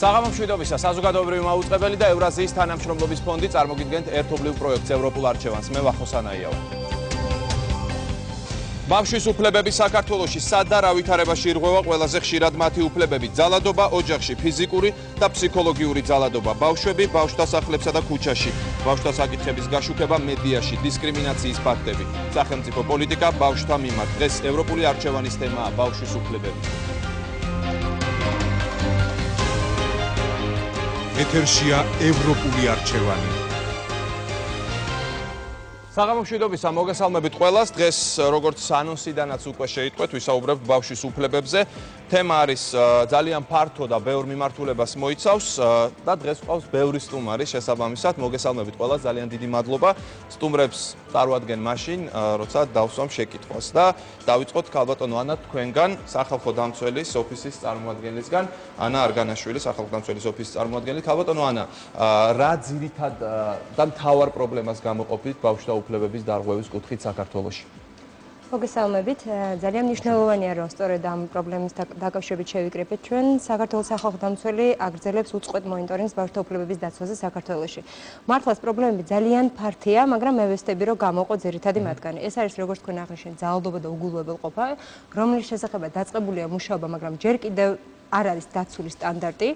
საღამომშვიდობისა საზოგადოებრივი მაუწყებელი და ევრაზიის თანამშრომლობის ფონდი წარმოგიდგენთ ერთობლივ პროექტს ევროპულ არჩევანს. მე ვახოს ანაია ვარ. ბავშვის უფლებები საქართველოში სად და რა ვითარებაში ირღვევა ყველაზე ხშირად მათი უფლებები: ძალადობა ოჯახში, ფიზიკური და ფსიქოლოგიური ძალადობა, ბავშვები ბავშვთა სახლებსა და ქუჩაში, ბავშვთა საკითხების გაშუქება მედიაში, დისკრიმინაციის ფაქტები, სახელმწიფო პოლიტიკა ბავშვთა მიმართ. დღეს ევროპული არჩევანის თემაა ბავშვის უფლებები. ეთერშია ევროპული არჩევანი. საღამომშვიდობისა, მოგესალმებით ყველას. დღეს როგორც ანონსიდანაც უკვე შეიტყვეთ, ვისაუბრებთ ბავშვის უფლებებზე. თემა არის ძალიან ფართო და ბევრ მიმართულებას მოიცავს და დღეს ყავს ბევრი სტუმარი შესაბამისად. მოგესალმებით ყველას, ძალიან დიდი მადლობა. სტუმრებს წარვადგენ მაშინ, როცა დავსვამ შეკითხვას და დავიწყოთ ქალბატონო ანა თქვენგან, სახალხო დამცველის ოფისის წარმომადგენლისგან, ანა არგანაშვილი, სახალხო დამცველის ოფისის წარმომადგენელი. ქალბატონო ანა, რა ძირითად და მთავარ პრობლემას გამოყოფით ბავშვთა უფლებების დარღვევის კუთხით საქართველოში? მოგესალმებით. ძალიან მნიშვნელოვანია, რომ სწორედ ამ პრობლემის დაკავშირებით შევიკრიბეთ. ჩვენ საქართველოს სახალხო დამცველი აგრძელებს უწყვეტ მონიტორინგს ბავშვთა უფლებების დაცვაზე საქართველოში. მართლაც პრობლემები ძალიან ფართია, მაგრამ მე ვესწრები, რომ გამოყო ძირითადი მათგანი. ეს არის, როგორც თქვენ აღნიშნეთ, ძალადობა და უგულებელყოფა, რომლის შესახებაც დაწყებულია მუშაობა, მაგრამ ჯერ კიდევ არ არის დაცული სტანდარტი.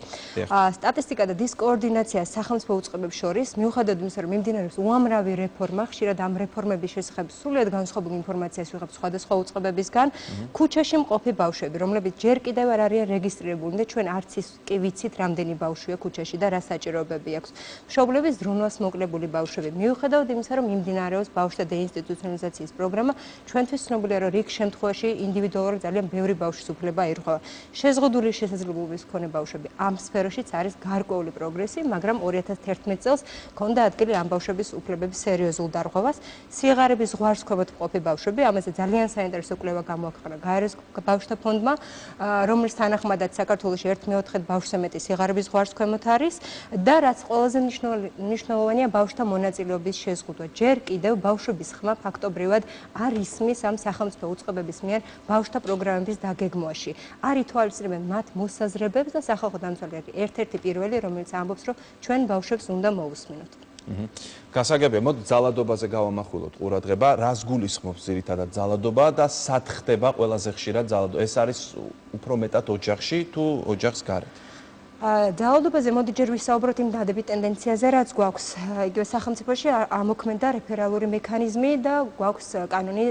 სტატისტიკა და დისკოორდინაცია სახელმწიფო უწყებებს შორის, მიუხედავად იმისა, რომ მიმდინარეობს უამრავი რეფორმა, ხშირად ამ რეფორმების შესახებ სრულიად განსხვავებულ ინფორმაციას ვიღებ სხვადასხვა უწყებებისგან, ქუჩაში მყოფი ბავშვები, რომლებიც ჯერ კიდევ არ არიან რეგისტრირებული და ჩვენ არც ის კი ვიცით, რამდენი ბავშვია ქუჩაში და რა საჭიროებები აქვს. მშობლების ზრუნვას მოკლებული ბავშვები, მიუხედავად იმისა, რომ მიმდინარეობს ბავშვთა დეინსტიტუციონალიზაციის პროგრამა, ჩვენთვის ცნობილია, რომ რიგ შემთხვევაში ინდივიდუალურად ძალიან ბევრი ბავშვის უფლება ირღვევა. შეზღუდული შესაძლებლობის მქონე ბავშვები ამ სფეროშიც არის გარკვეული პროგრესი, მაგრამ 2011 წელს ჰქონდა ადგილი ამ ბავშვების უფლებების სერიოზულ დარღვევას. სიღარიბის ზღვარს ქვემოთ მყოფი ბავშვები, ამაზე ძალიან საინტერესო კვლევა გამოაქვეყნა გაეროს ბავშვთა ფონდმა, რომლის თანახმადაც საქართველოში 1/4 ბავშვზე მეტი სიღარიბის ზღვარს ქვემოთ არის და რაც ყველაზე მნიშვნელოვანია, ბავშვთა მონაწილეობის შეზღუდვა. ჯერ კიდევ ბავშვების ხმა ფაქტობრივად არ ისმის ამ სახელმწიფო უწყებების მიერ ბავშვთა პროგრამების დაგეგმვაში. არ ითვალისწინებენ მათ მოსაზრებებს და სახალხო დამცველი არის ერთ-ერთი პირველი, რომელიც ამბობს, რომ ჩვენ ბავშვებს უნდა მოვუსმინოთ. გასაგებია, მოდი ძალადობაზე გავამახვილოთ ყურადღება, რას გულისხმობს ძირითადად ძალადობა და სად ხდება ყველაზე ხშირად ძალადობა? ეს არის უფრო მეტად ოჯახში თუ ოჯახს გარეთ? ძალადობაზე მოდი ჯერ ვისაუბროთ იმ დადებით ტენდენციაზე, რაც გვაქვს. იგივე სახელმწიფოში ამოქმედა რეფერალური მექანიზმი და გვაქვს კანონი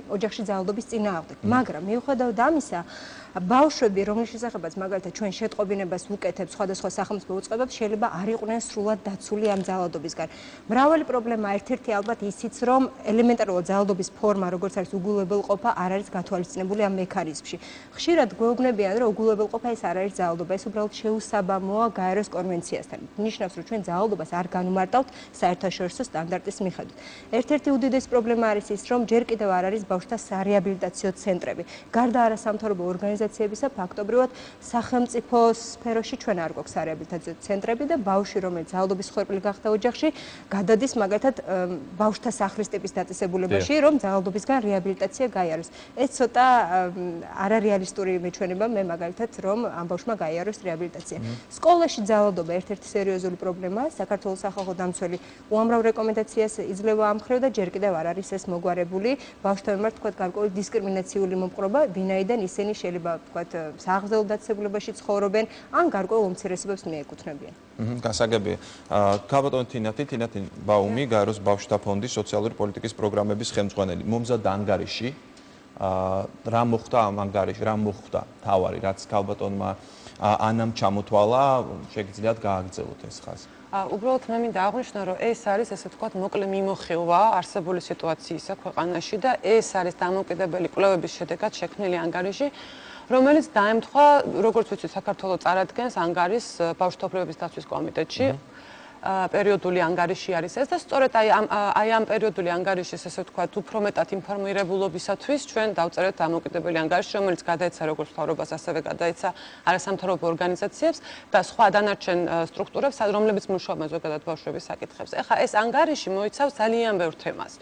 ოჯახში ძალადობის წინააღმდეგ. მაგრამ მიუხედავად ამისა, ბავშვები, რომლის შესახებაც მაგალითად ჩვენ შეტყობინებას ვუკეთებთ სხვადასხვა სახელმწიფო უწყებებს, შეიძლება არ იყვნენ სრულად დაცული ამ ძალადობისგან. მრავალი პრობლემა, ერთ-ერთი ალბათ ისიც, რომ ელემენტარულად ძალადობის ფორმა, როგორც არის უგულებელყოფა, არ არის გათვალისწინებული ამ მექანიზმში. ხშირად გვეუბნებიან, რომ უგულებელყოფა ეს არ არის ძალადობა, ეს უბრალოდ შეუსაბამოა გაეროს კონვენციასთან. ნიშნავს, რომ ჩვენ ძალადობას არ განუმარტავთ საერთაშორისო სტანდარტის მიხედვით. ერთ-ერთი უდიდესი პრობლემა არის ის, რომ ჯერ კიდევ არ არის ბავშვთა სარეაბილიტაციო ცენტრები. გარდა არასამთავრობო ორგანიზაციებისა, ფაქტობრივად სახელმწიფო სფეროში ჩვენ არ გვაქვს სარეაბილიტაციო ცენტრები და ბავშვი, რომელიც ძალადობის ხორბლი გახდა ოჯახში, გადადის მაგალითად ბავშვთა სახლის ტიპის დაწესებულებაში, რომ ძალადობისგან რეაბილიტაცია გაიაროს. ეს ცოტა არარეალისტური მეჩვენება მე მაგალითად, რომ ამ ბავშვმა გაიაროს რეაბილიტაცია. სკოლაში ძალადობა ერთ-ერთი სერიოზული პრობლემაა. საქართველოს სახალხო დამცველი უამრავ რეკომენდაციას იძლევა ამ მხრივ და ჯერ კიდევ არ არის ეს მოგვარებული ბავშვთა მიმართ თქვათ გარკვეული დისკრიმინაციული მომხრობა, ვინაიდან ისინი შეიძლება თქვათ სააღზევო დაწესებულებაში ცხოვრობენ, ან გარკვეულ უმცირესობებს მიეკუთვნებიან. გასაგებია. ქალბატონო თინათი ბაუმი, გაეროს ბავშვთა ფონდის სოციალური პოლიტიკის პროგრამების ხელმძღვანელი. მომზადდა ანგარიში. რა მოხდა ამ ანგარიში, რა მოხდა თავარი, რაც ქალბატონმა ანამ ჩამოთვალა, შეგიძლიათ გააგრძელოთ ეს ხაზი. უბრალოდ მე მინდა აღვნიშნო, რომ ეს არის ესე ვთქვათ მოკლე მიმოხილვა არსებული სიტუაციისა ქვეყანაში და ეს არის დამოუკიდებელი კვლევების შედეგად შექმნილი ანგარიში, რომელიც დაემთხვა, როგორც ვიცით, საქართველოს წარადგენს ანგარიშს ბავშვთა უფლებების დაცვის კომიტეტში. პერიოდული ანგარიში არის ეს და სწორედ აი ამ პერიოდული ანგარიშის ესე ვთქვათ უფრო მეტად ინფორმირებულობისათვის ჩვენ დავწერეთ დამოუკიდებელი ანგარიში, რომელიც გადაეცა როგორც მთავრობას, ასევე გადაეცა არასამთავრობო ორგანიზაციებს და სხვა დანარჩენ სტრუქტურებს, რომლებიც მუშაობენ ზოგადად ბავშვების საკითხებზე. ეხლა ეს ანგარიში მოიცავს ძალიან ბევრ თემას.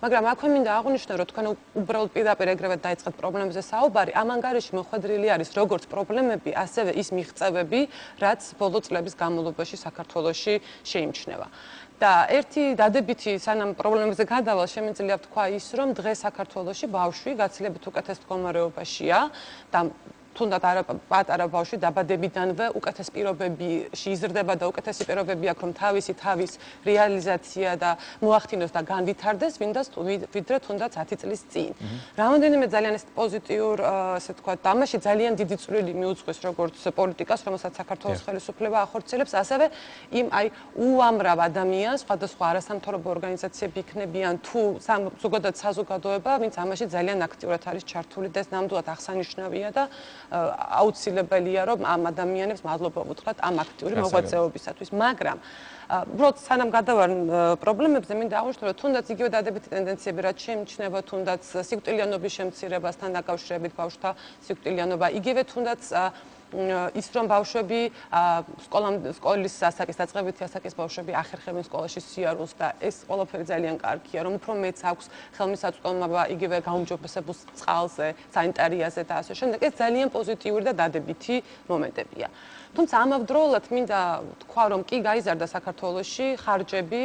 მაგრამ აქვე მინდა აღვნიშნო, რომ თქვენ უბრალოდ პირდაპირ ეგრევე დაიწყეთ პრობლემებზე საუბარი. ამ ანგარიში მოხვედრილი არის როგორც პრობლემები, ასევე ის მიღწევები, რაც ბოლო წლების განმავლობაში საქართველოში შეიმჩნევა. და ერთი დადებითი სანამ პრობლემებზე გადავალ, შემიძლია ვთქვა ის, რომ დღეს საქართველოში ბავშვი გაცილებით უკეთეს მდგომარეობაშია და თუნდაც პატარა ბავშვი დაბადებიდანვე უკეთეს პირობებში იზრდება და უკეთესი პირობები აქვს, რომ თავის რეალიზაცია და მოახდინოს და განვითარდეს, ვიდრე თუნდაც 10 წლის წინ. რამოდენიმე ძალიან ეს პოზიტიურ, ასე ვთქვათ, ამაში ძალიან დიდი წვლილი მიუძღვის როგორც პოლიტიკას, რომელსაც საქართველოს ხელისუფლება ახორციელებს, ასევე იმ უამრავ ადამიანს, სხვადასხვა არასამთავრობო ორგანიზაციები იქნებიან თუ ზოგადად საზოგადოება, ვინც ამაში ძალიან აქტიურად არის ჩართული და ეს ნამდვილად აღსანიშნავია და აუცილებელია, რომ ამ ადამიანებს მადლობა ვუთხრათ ამ აქტიური მოღვაწეობისათვის. მაგრამ უბრალოდ სანამ გადავარ პრობლემებზე, მინდა აღვნიშნო, რომ თუნდაც იგივე დადებითი ტენდენციები, რაც შეიმჩნევა თუნდაც სიკვდილიანობის შემცირებასთან დაკავშირებით, ბავშვთა სიკვდილიანობა, იგივე თუნდაც ის რომ ბავშვები სკოლის ასაკის დაწყებითი ასაკის ბავშვები ახერხებენ სკოლაში სიარულს და ეს ყველაფერი ძალიან კარგია, რომ უფრო მეც აქვს ხელმისაწვდომობა იგივე გაუმჯობესებულ წყალზე, სანიტარიაზე და ასე შემდეგ. ეს ძალიან პოზიტიური და დადებითი მომენტებია. თუმცა ამავდროულად მინდა თქვა, რომ კი გაიზარდა საქართველოში ხარჯები,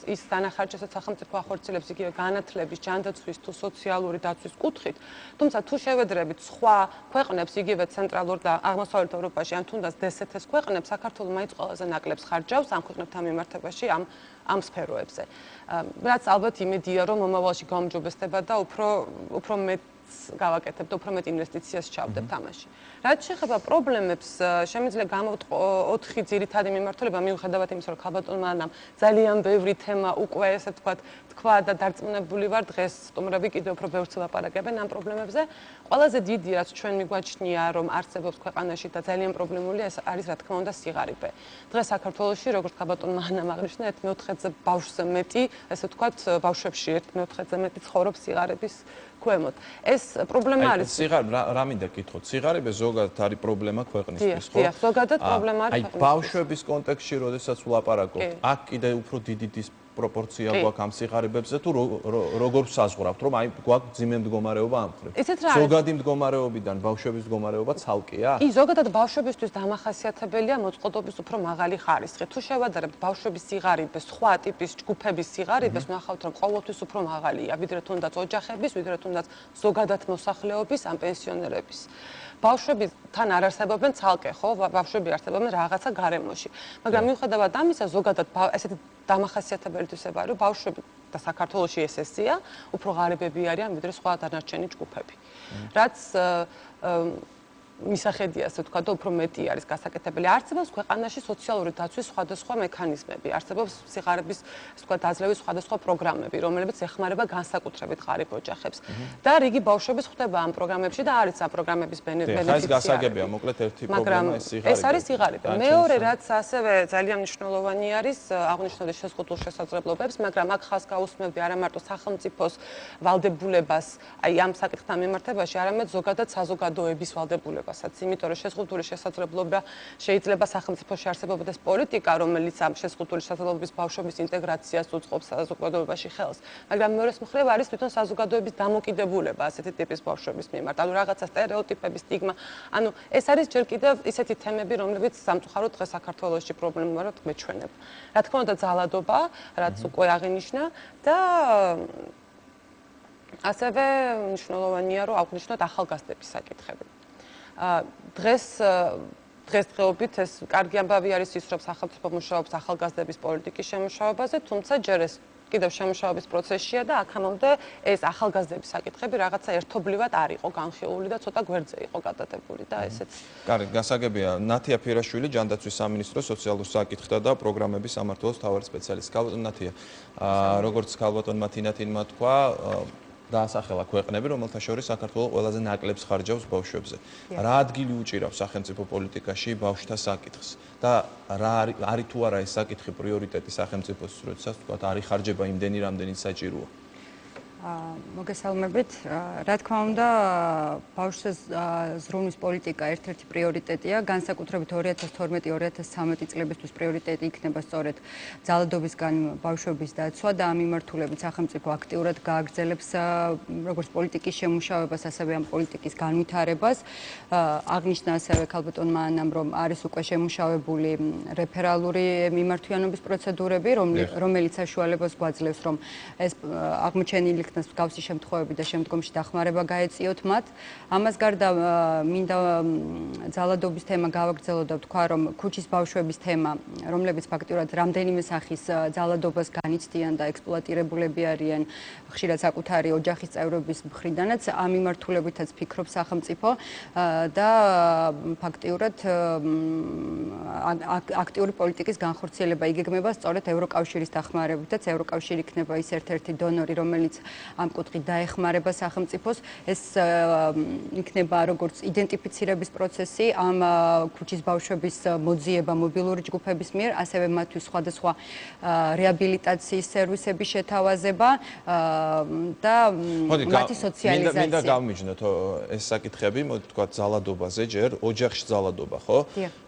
ის დანახარჯი, რასაც სახელმწიფო ახორციელებს იგივე განათლების, ჯანდაცვის თუ სოციალური დაცვის კუთხით, თუმცა თუ შევედრებით სხვა ქვეყნებს, იგივე ცენტრალურ და აღმოსავლეთ ევროპაში, ან თუნდაც DST-ს ქვეყნებს, საქართველო მაინც ყველაზე ნაკლებს ხარჯავს ამ ქვეყნებთან მიმართებაში ამ სფეროებზე. რაც ალბათ იმედია, რომ მომავალში გაუმჯობესდება და უფრო მეტ გავაკეთებთ, უფრო მეტ ინვესტიციას ჩავდებთ ამაში. რაც შეეხება პრობლემებს, შემიძლია გამოვთქვი 4 ძირითადი მიმართულება, მიუხედავად იმისა, რომ ქალბატონმა ანამ ძალიან ბევრი თემა უკვე ესე თქვა და დარწმუნებული ვარ, დღეს სტუმრები კიდევ უფრო ბევრს ელაპარაკებენ ამ პრობლემებზე. ყველაზე დიდი, რაც ჩვენ მიგვაჩნია, რომ არსებობს ქვეყანაში და ძალიან პრობლემულია, ეს არის რა თქმა უნდა სიღარიბე. დღეს საქართველოში, როგორც ქალბატონმა ანამ აღნიშნა, 1/4-ზე ბავშვზე მეტი, ესე ვთქვათ, ბავშვებში 1/4-ზე მეტი ცხოვრობს სიღარიბის ქვემოთ. ეს პრობლემა არის. რა მინდა გითხოთ? სიღარიბე ზოგადად არის პრობლემა ქვეყნისთვის, ხო? დიახ, ზოგადად პრობლემა არის ქვეყნისთვის. ბავშვების კონტექსტში, როდესაც ვლაპარაკობთ, აქ კიდე უფრო დიდი პროპორცია გვაქვს ამ სიღარიბებზე თუ როგორ საზღურავთ, რომ გვაქვს ძიმე მდგომარეობა ამ მხრივ. ზოგადი მდგომარეობიდან ბავშვების მდგომარეობა ცალკეა? კი, ზოგადად ბავშვებისთვის დამახასიათებელია მოწყობობის უფრო მაღალი ხარისხი. თუ შევადარებთ ბავშვების სიღარიბეს, სხვა ტიპის ჯგუფების სიღარიბეს, ნახავთ, რომ ყოველთვის უფრო მაღალია, ვიდრე თუნდაც ოჯახების, ვიდრე თუნდაც ზოგადად მოსახლეობის ან პენსიონერების. ბავშვები თან არ არსებობენ ცალკე, ხო? ბავშვები არსებობენ რაღაცა გარემოში. მაგრამ მიუხედავად ამისა, ზოგადად ესეთი დამახასიათებელი თვისება, რომ ბავშვები და საქართველოში ესეა, უფრო ღარიბები არიან, ვიდრე სხვა დანარჩენი ჯგუფები. რაც მისახედია, ასე ვთქვათ, და უფრო მეტი არის გასაკეთებელი. არსებობს ქვეყანაში სოციალური დაცვის სხვადასხვა მექანიზმები, არსებობს სიღარიბის, ასე ვთქვათ, დაძლევის სხვადასხვა პროგრამები, რომლებიც ეხმარება განსაკუთრებით ღარიბ ოჯახებს. და რიგი ბავშვები ხვდება ამ პროგრამებში და არის ამ პროგრამების ბენეფიციარი. ეს გასაგებია, მოკლედ ერთი პრობლემა ეს სიღარიბე. ეს არის სიღარიბე. მეორე, რაც ასევე ძალიან მნიშვნელოვანი არის, აღნიშნული შეზღუდულ შესაძლებლობებს, მაგრამ აქ ხაზს გაუსმევდი არა მარტო სახელმწიფოს ვალდებულებას, აი ამ საკითხთან მიმართებაში, არამედ ზოგადად საზოგადოების ვალდებულებას. იმიტომ რომ შეზღუდული შესაძლებლობა შეიძლება სახელმწიფოში არსებობდეს პოლიტიკა, რომელიც ამ შეზღუდული შესაძლებლობის ბავშვების ინტეგრაციას უწყობს საზოგადოებაში ხელს. მაგრამ მეორეს მხრივ არის თვითონ საზოგადოების დამოკიდებულება ასეთი ტიპის ბავშვების მიმართ. ანუ რაღაცა სტერეოტიპები, სტიგმა. ანუ ეს არის ჯერ კიდევ ისეთი თემები, რომლებიც სამწუხაროდ დღეს საქართველოში პრობლემურად გვეჩვენება. რა თქმა უნდა, ძალადობა, რაც უკვე აღინიშნა და ასევე მნიშვნელოვანია, რომ აღვნიშნოთ ახალგაზრდების საკითხები. დღესდღეობით ეს კარგი ამბავი არის ის, რომ სახელმწიფო მუშაობს ახალგაზრდების პოლიტიკის შემუშავებაზე, თუმცა ჯერ ეს კიდევ შემუშავების პროცესშია და აქამდე ეს ახალგაზრდების საკითხები რაღაცა ერთობლივად არ იყო განხილული და ცოტა გვერდზე იყო გადადებული და ესეც. კარგი, გასაგებია. ნათია ფირაშვილი, ჯანდაცვის სამინისტროს სოციალურ საკითხთა და პროგრამების სამმართველოს მთავარი სპეციალისტი. ქალბატონ ნათია, როგორც ქალბატონმა თინათინმა თქვა, დაასახელა ქვეყნები, რომელთა შორის საქართველოს ყველაზე ნაკლებს ხარჯავს ბავშვებზე. რა ადგილი უჭირავს სახელმწიფო პოლიტიკაში ბავშვთა საკითხს და რა არის თუ არა ეს საკითხი პრიორიტეტი სახელმწიფოს, როდესაც თქვა არის ხარჯება იმდენი, რამდენიც საჭიროა. მოგესალმებით. რა თქმა უნდა, ბავშვთა ზრუნვის პოლიტიკა ერთ-ერთი პრიორიტეტია, განსაკუთრებით 2012-2013 წლებისთვის პრიორიტეტი იქნება სწორედ ძალადობისგან ბავშვების დაცვა და ამ მიმართულებით სახელმწიფო აქტიურად გააგრძელებს როგორც პოლიტიკის შემუშავებას, ასევე ამ პოლიტიკის განვითარებას. აღნიშნა ასევე ქალბატონმა ანამ, რომ არის უკვე შემუშავებული რეფერალური მიმართვიანობის პროცედურები, რომელიც საშუალებას გვაძლევს, რომ ეს აღმოჩენილი მსგავსი შემთხვევები და შემდგომში დახმარება გაეწიოთ მათ. ამას გარდა მინდა ძალადობის თემა გავაგრძელო და ვთქვა, რომ ქუჩის ბავშვების თემა, რომლებიც ფაქტიურად რამდენიმე სახის ძალადობას განიცდიან და ექსპლუატირებულები არიან, ხშირად საკუთარი ოჯახის წევრების მხრიდანაც, ამ მიმართულებითაც ფიქრობს სახელმწიფო და ფაქტიურად აქტიური პოლიტიკის განხორციელება იგეგმება სწორედ ევროკავშირის დახმარებითაც. ევროკავშირი იქნება ის ერთ-ერთი დონორი, რომელიც ამ კუთხით დაეხმარება სახელმწიფოს. ეს იქნება როგორც იდენტიფიცირების პროცესი ამ ქუჩის ბავშვების მოძიება მობილური ჯგუფების მიერ, ასევე მათთვის სხვადასხვა რეაბილიტაციის სერვისების შეთავაზება და მათი სოციალიზაცია. მინდა გავმიჯნოთ ეს საკითხები, მოდი თქვა ძალადობაზე, ჯერ ოჯახში ძალადობა, ხო?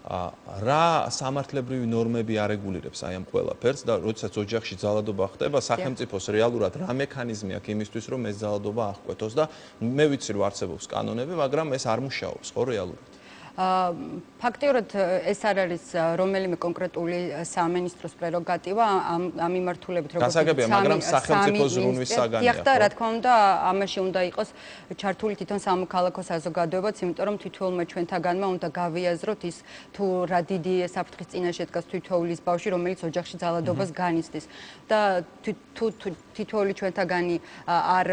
რა სამართლებრივი ნორმები არეგულირებს აი ამ ყველაფერს და როდესაც ოჯახში ძალადობა ხდება, სახელმწიფოს რეალურად რა მექანიზმი აქვს იმისთვის, რომ ეს ძალადობა აღკვეთოს და მე ვიცი, რომ არსებობს კანონები, მაგრამ ეს არ მუშაობს ხო რეალურად. ფაქტიურად ეს არ არის რომელიმე კონკრეტული სამინისტროს პრეროგატივა ამ მიმართულებით როგორც გასაგებია, მაგრამ სახელმწიფო ზრუნვის საგანია. და რა თქმა უნდა, ამაში უნდა იყოს ჩართული თვითონ სამოქალაქო საზოგადოებაც, იმიტომ რომ თითოეულმა ჩვენთაგანმა უნდა გავიაზროთ ის თუ რა დიდი საფრთხის წინაშე დგას თითოეულის ბავშვი, რომელიც ოჯახში ძალადობას განიცდის. და თუ თითოეული ჩვენთაგანი არ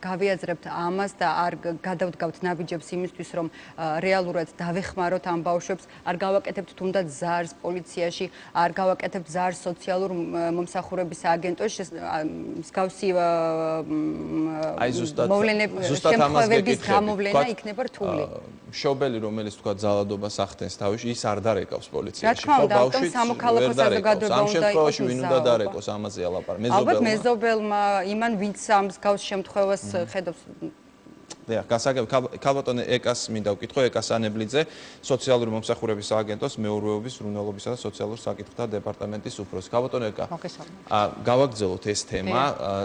გავიაზრებთ ამას და არ გადავდგავთ ნაბიჯებს იმისთვის, რომ რეალურად დავეხმაროთ ამ ბავშვებს, არ გავაკეთებთ თუნდაც ზარს პოლიციაში, არ გავაკეთებთ ზარს სოციალურ მომსახურების სააგენტოში, მსგავსი შემთხვევების გამოვლენა იქნება რთული. მშობელი, რომელიც თქვა ძალადობას ახდენს თავში, ის არ დარეკავს პოლიციაში. რა თქმა უნდა, ამიტომ სამოქალაქო საზოგადოება ამ შემთხვევაში ვინ უნდა დარეკოს, ამაზე ალაპარაკი. ალბათ მეზობელმა, იმან ვინც ამ მსგავს შემთხვევას ხედავს. ქალბატონი ეკას მინდა ვკითხო, ეკა სანებლიძე, სოციალური მომსახურების სააგენტოს მეურვეობის, მრუნავობისა და სოციალურ საკითხთა დეპარტამენტის უფროსი. ქალბატონი ეკა, გავაგრძელოთ ეს თემა,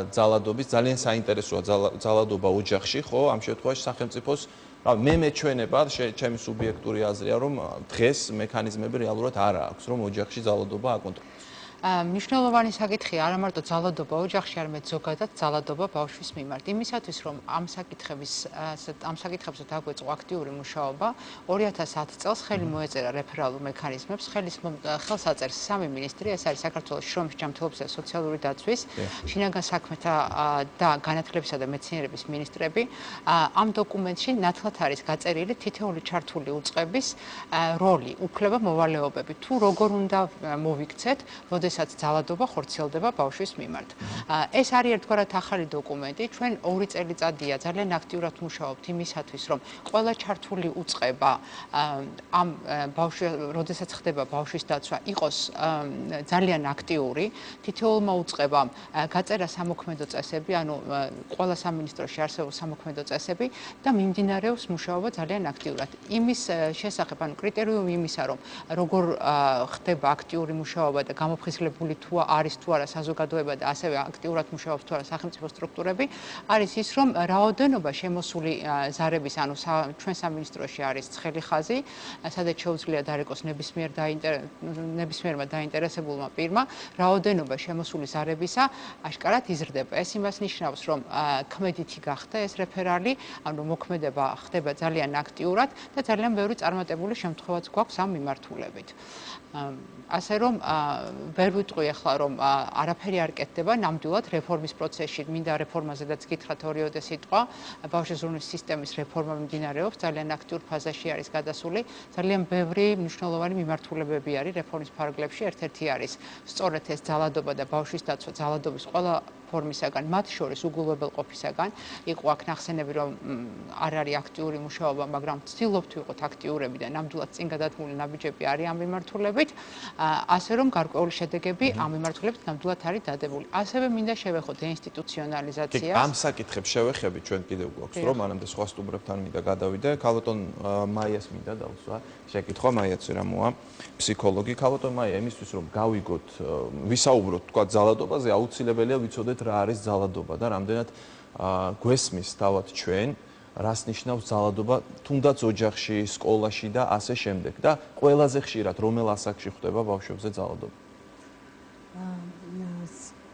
ძალადობის, ძალიან საინტერესოა ძალადობა ოჯახში, ხო, ამ შემთხვევაში სახელმწიფოს მე მეჩვენება, ჩემი სუბიექტური აზრია, რომ დღეს მექანიზმები რეალურად არ აქვს, რომ ოჯახში ძალადობა აკონტროლოს. მნიშვნელოვანი საკითხია არა მარტო ძალადობა ოჯახში, არამედ ზოგადად ძალადობა ბავშვის მიმართ. იმისათვის, რომ ამ საკითხებზე დაგვეწყო აქტიური მუშაობა, 2010 წელს ხელი მოეწერა რეფერალურ მექანიზმებს, ხელს აწერს სამი მინისტრი, ეს არის საქართველოს შრომის ჯანმრთელობისა და სოციალური დაცვის, შინაგან საქმეთა და განათლებისა და მეცნიერების მინისტრები. ამ დოკუმენტში ნათლად არის გაწერილი თითოეული ჩართული უწყების როლი, უფლება, მოვალეობები, თუ როგორ უნდა მოვიქცეთ, როდესაც ძალადობა ხორციელდება ბავშვის მიმართ. ეს არის ერთგვარად ახალი დოკუმენტი. ჩვენ 2 წელიწადია ძალიან აქტიურად მუშაობთ იმისათვის, რომ ყველა ჩართული უწყება ამ როდესაც ხდება ბავშვის დაცვა, იყოს ძალიან აქტიური. თითოეულმა უწყებამ გაწერა სამოქმედო წესები, ანუ ყველა სამინისტროში არსებობს სამოქმედო წესები და მიმდინარეობს მუშაობა ძალიან აქტიურად. იმის შესახებ, ანუ კრიტერიუმი იმისა, რომ როგორ ხდება აქტიური მუშაობა და გამოფხიზლებული თუ არის თუ არა საზოგადოება და ასევე აქტიურად მუშაობს თუ არა სახელმწიფო სტრუქტურები, არის ის, რომ რაოდენობა შემოსული ზარების, ანუ ჩვენ სამინისტროში არის ცხელი ხაზი, სადაც შეუძლია დარეკოს ნებისმიერმა დაინტერესებულმა პირმა, რაოდენობა შემოსული ზარებისა აშკარად იზრდება. ეს იმას ნიშნავს, რომ ქმედითი გახდა ეს რეფერალი, ანუ მოქმედება ხდება ძალიან აქტიურად და ძალიან ბევრი წარმატებული შემთხვევაც გვაქვს ამ მიმართულებით. ასე რომ ვერ ვიტყვი ახლა რომ არაფერი არ კეთდება, ნამდვილად რეფორმის პროცესში მინდა რეფორმაზედაც გითხრათ ორიოდე სიტყვა, ბავშვის ზრუნვის სისტემის რეფორმა მიმდინარეობს, ძალიან აქტიურ ფაზაში არის გადასული, ძალიან ბევრი მნიშვნელოვანი მიმართულებები არის რეფორმის ფარგლებში, ერთ-ერთი არის სწორედ ეს ძალადობა და ბავშვის დაცვა, ძალადობის ყველა ფორმისაგან, მათ შორის უგულებელყოფისაგან. იყო აქ ნახსენები, რომ არ არის აქტიური მუშაობა, მაგრამ ვცდილობთ ვიყოთ აქტიურები და ნამდვილად წინ გადადგმული ნაბიჯები არის ამ მიმართულებით, ასე რომ გარკვეული შედეგები ამ მიმართულებით ნამდვილად არის დადებული. ასევე მინდა შევეხოთ დეინსტიტუციონალიზაციას. ამ საკითხებს შევეხებით ჩვენ კიდევ გვაქვს რომ მანამდე სხვა სტუმრებთან მინდა გადავიდე. ქალბატონ მაიას მინდა დავსვა შეკითხვა, მაიაც რამოა, ფსიქოლოგი. ქალბატონ მაია, იმისთვის რომ გავიგოთ, ვისაუბროთ თქვა ძალადობაზე, აუცილებელია ვიცოდეთ რა არის ძალადობა და რამდენად გვესმის თავად ჩვენ რას ნიშნავს ძალადობა თუნდაც ოჯახში, სკოლაში და ასე შემდეგ და ყველაზე ხშირად რომელ ასაკში ხდება ბავშვებზე ძალადობა?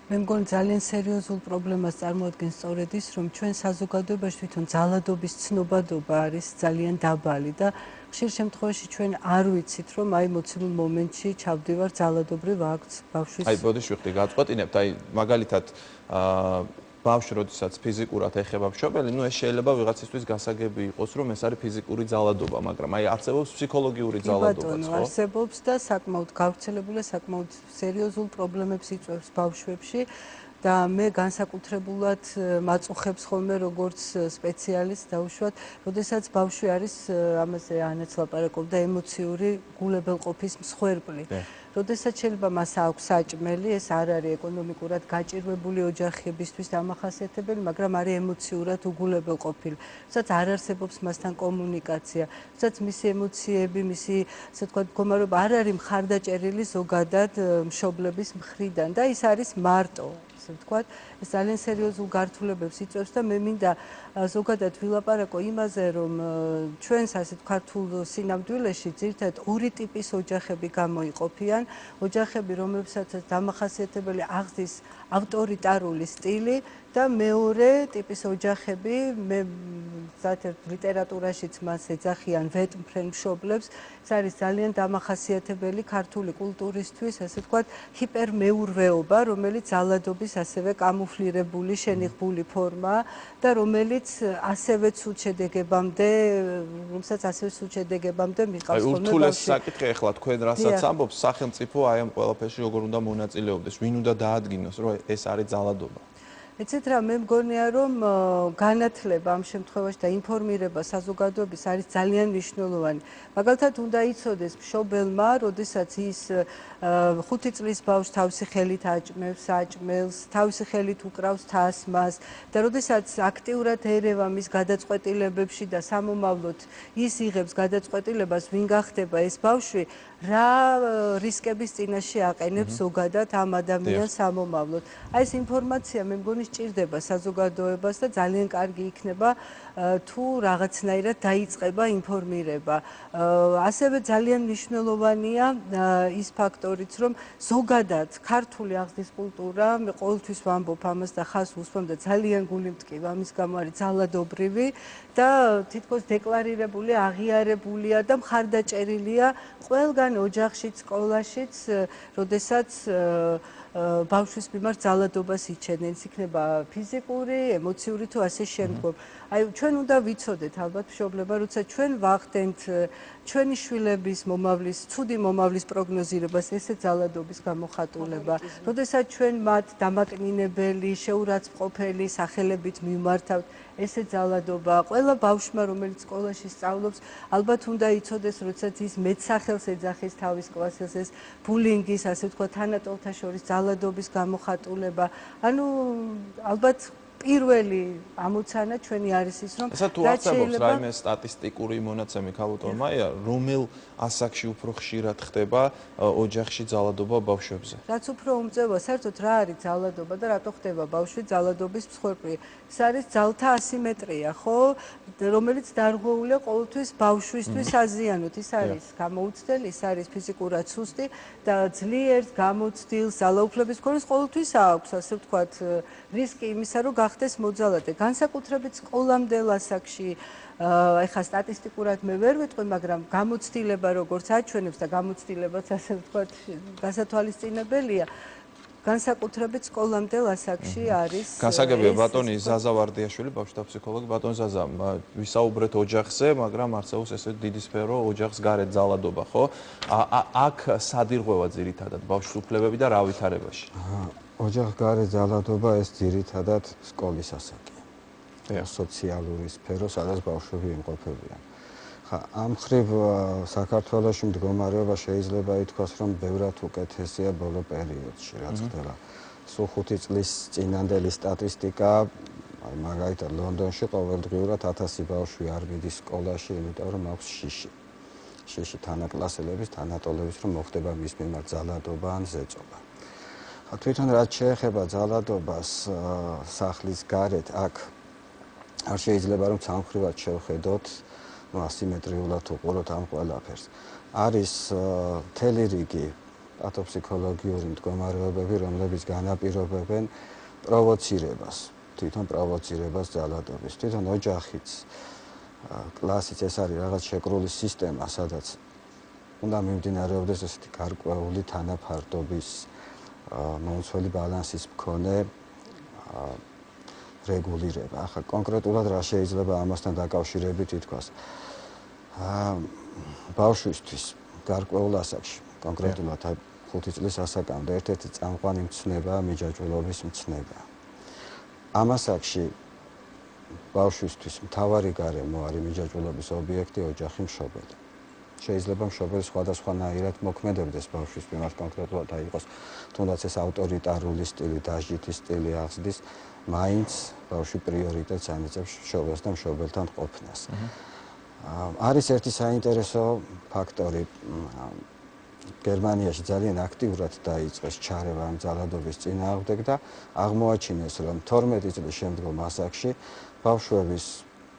მე მგონი ძალიან სერიოზულ პრობლემას წარმოადგენს სწორედ ის, რომ ჩვენ საზოგადოებაში თვითონ ძალადობის ცნობადობა არის ძალიან დაბალი და ხშირ შემთხვევაში ჩვენ არ ვიცით, რომ აი მოცემულ მომენტში ჩავდივარ ძალადობრივ აქტს ბავშვის. აი, ბოდიში ვიხდი, გაწყვეტინებთ, აი მაგალითად ბავშვი როდესაც ფიზიკურად ეხება მშობელი, ნუ ეს შეიძლება ვიღაცისთვის გასაგები იყოს, რომ ეს არის ფიზიკური ძალადობა, მაგრამ აი არსებობს ფსიქოლოგიური ძალადობაც, ხო? არსებობს და საკმაოდ გავრცელებული, საკმაოდ სერიოზულ პრობლემებს იწვევს ბავშვებში და მე განსაკუთრებულად მაწუხებს ხოლმე როგორც სპეციალისტ დაუშვათ, როდესაც ბავშვი არის ამაზე ანაც ლაპარაკობდა ემოციური გულებელყოფის მსხვერპლი. როდესაც შეიძლება მას აქვს საჭმელი, ეს არ არის ეკონომიკურად გაჭირვებული ოჯახებისთვის დამახასიათებელი, მაგრამ არის ემოციურად უგულებელყოფილი. როდესაც არ არსებობს მასთან კომუნიკაცია, როდესაც მისი ემოციები, მისი ასე ვთქვათ, მდგომარეობა არ არის მხარდაჭერილი ზოგადად მშობლების მხრიდან და ის არის მარტო. ასე ვთქვათ, ეს ძალიან სერიოზულ გართულებებს იწვევს და მე მინდა ზოგადად ვილაპარაკო იმაზე, რომ ჩვენს ასე ქართულ სინამდვილეში ძირითადად ორი ტიპის ოჯახები გამოიყოფიან, ოჯახები, რომლებსაც დამახასიათებელი აღზის ავტორიტარული სტილი და მეორე ტიპის ოჯახები, მე ზოგადად ლიტერატურაშიც მას ეძახიან ვეტმფრენ მშობლებს, ეს არის ძალიან დამახასიათებელი ქართული კულტურისთვის, ასე ვთქვათ, ჰიპერმეურვეობა, რომელიც ძალადობის ასევე კამუფლირებული, შენიღბული ფორმაა და რომელიც ასევე ცუდ შედეგებამდე, რომელსაც ასევე ცუდ შედეგებამდე მიყავს ხოლმე ბავშვი. აი, ურთულეს საკითხი ახლა თქვენ რასაც ამბობთ, სახელმწიფო აი ამ ყველაფერში როგორ უნდა მონაწილეობდეს, ვინ უნდა დაადგინოს, რომ ეს არის ძალადობა? ეცეთ რა მე მგონია რომ განათლება ამ შემთხვევაში და ინფორმირება საზოგადოების არის ძალიან მნიშვნელოვანი. მაგალითად უნდა იცოდეს მშობელმა, როდესაც ის 5 წლის ბავშვს თავისი ხელით აჭმევს, საჭმელს, თავისი ხელით უკრავს თასმას და როდესაც აქტიურად ერევა მის გადაწყვეტილებებში და სამომავლოდ ის იღებს გადაწყვეტილებას, ვინ გახდება ეს ბავშვი, რა რისკების წინაშე აყენებს ზოგადად ამ ადამიანს სამომავლოდ. აი ეს ინფორმაცია მე მგონი სჭირდება საზოგადოებას და ძალიან კარგი იქნება თუ რაღაცნაირად დაიწყება ინფორმირება. ასევე ძალიან მნიშვნელოვანია ის ფაქტორიც, რომ ზოგადად ქართული აღზრდის კულტურა, მე ყოველთვის ვამბობ ამას და ხას უსვამ და ძალიან გული მტკივა, ამის გამო არის ძალადობრივი და თითქოს დეკლარირებული, აღიარებულია და მხარდაჭერილია ყველგან ოჯახშიც, სკოლაშიც, როდესაც ბავშვის მიმართ ძალადობას იჩენენ, ის იქნება ფიზიკური, ემოციური თუ ასე შემდგომ. აი ჩვენ უნდა ვიცოდეთ ალბათ მშობლებმა, როცა ჩვენ ვახდენთ ჩვენი შვილების მომავლის, ცუდი მომავლის პროგნოზირებას, ესე ძალადობის გამოხატულება. როდესაც ჩვენ მათ დამაკნინებელი, შეურაცხმყოფელი სახელებით მივმართავთ, ესე ძალადობა. ყველა ბავშვმა, რომელიც სკოლაში სწავლობს, ალბათ უნდა იცოდეს, როდესაც ის მეტსახელს ეძახის თავის კლასელს, ეს ბულინგის, ასე ვთქვათ, თანატოლთა შორის ძალადობის გამოხატულება. ანუ ალბათ პირველი ამოცანა ჩვენი არის ის, რომ ესა თუ არსებობს რაიმე სტატისტიკური მონაცემი ქალბატონ მაია, რომელ ასაკში უფრო ხშირად ხდება ოჯახში ძალადობა ბავშვებზე? რაც უფრო უმწევა, საერთოდ რა არის ძალადობა და რატო ხდება ბავშვი ძალადობის მსხვერპლი? ეს არის ძალთა ასიმეტრია, ხო? რომელიც დარღვეულია ყოველთვის ბავშვისთვის აზიანოდ. ის არის გამოუცდელი, ის არის ფიზიკურად სუსტი და ძლიერს გამოცდილს ძალაუფლების მქონეს ყოველთვის აქვს, ასე ვთქვათ, რისკი იმისა, რომ გახდეს მოძალადე. განსაკუთრებით სკოლამდელ ასაკში ეხა სტატისტიკურად მე ვერ ვიტყვი, მაგრამ გამოცდილება როგორც აჩვენებს და გამოცდილებაც ასე ვთქვათ გასათვალისწინებელია. განსაკუთრებით სკოლამდელ ასაკში არის. გასაგებია ბატონი ზაზა ვარდიაშვილი, ბავშვთა ფსიქოლოგი. ბატონ ზაზა, ვისაუბრეთ ოჯახზე, მაგრამ არსებობს ესე დიდი სფერო ოჯახს გარეთ ძალადობა, ხო? აქ სად ირღვევა ძირითადად ბავშვის უფლებები და რა ვითარებაში? ოჯახგარე ძალადობა ეს ძირითადად სკოლის ასაკია. სოციალური სფერო, სადაც ბავშვები იმყოფებიან. ამ მხრივ საქართველოში მდგომარეობა შეიძლება ითქვას, რომ ბევრად უკეთესია ბოლო პერიოდში, რაც ხდება. სულ 5 წლის წინანდელი სტატისტიკა, მაგალითად ლონდონში ყოველდღიურად 1000 ბავშვი არ მიდის სკოლაში, იმიტომ რომ აქვს შიში. შიში თანაკლასელების, თანატოლების, რომ მოხდება მის მიმართ ძალადობა ან ზეწოლა. თვითონ რაც შეეხება ძალადობას სახლის გარეთ, აქ არ შეიძლება რომ სამხრივად შევხედოთ, ასიმეტრიულად უყუროთ ამ ყველაფერს. არის მთელი რიგი პათოფსიქოლოგიური მდგომარეობები, რომლებიც განაპირობებენ პროვოცირებას, თვითონ პროვოცირებას ძალადობის. თვითონ ოჯახიც, კლასიც ეს არის რაღაც შეკრული სისტემა, სადაც უნდა მიმდინარეობდეს ესეთი გარკვეული თანაფარდობის მომცველი ბალანსის მქონე რეგულირება. ახლა კონკრეტულად რა შეიძლება ამასთან დაკავშირებით ითქვას? ბავშვისთვის გარკვეულ ასაკში, კონკრეტულად 5 წლის ასაკამდე ერთ-ერთი წამყვანი მცნებაა მიჯაჭვულობის მცნება. ამ ასაკში ბავშვისთვის მთავარი გარემო არის მიჯაჭვულობის ობიექტი ოჯახი, მშობელი. შეიძლება მშობელი სხვადასხვანაირად მოქმედებდეს ბავშვის მიმართ, კონკრეტულად იყოს თუნდაც ეს ავტორიტარული სტილი, დასჯითი სტილი აღზრდის, მაინც ბავშვი პრიორიტეტს ანიჭებს მშობელს და მშობელთან ყოფნას. არის ერთი საინტერესო ფაქტორი. გერმანიაში ძალიან აქტიურად დაიწყეს ჩარევა ამ ძალადობის წინააღმდეგ და აღმოაჩინეს, რომ 12 წლის შემდგომ ასაკში ბავშვების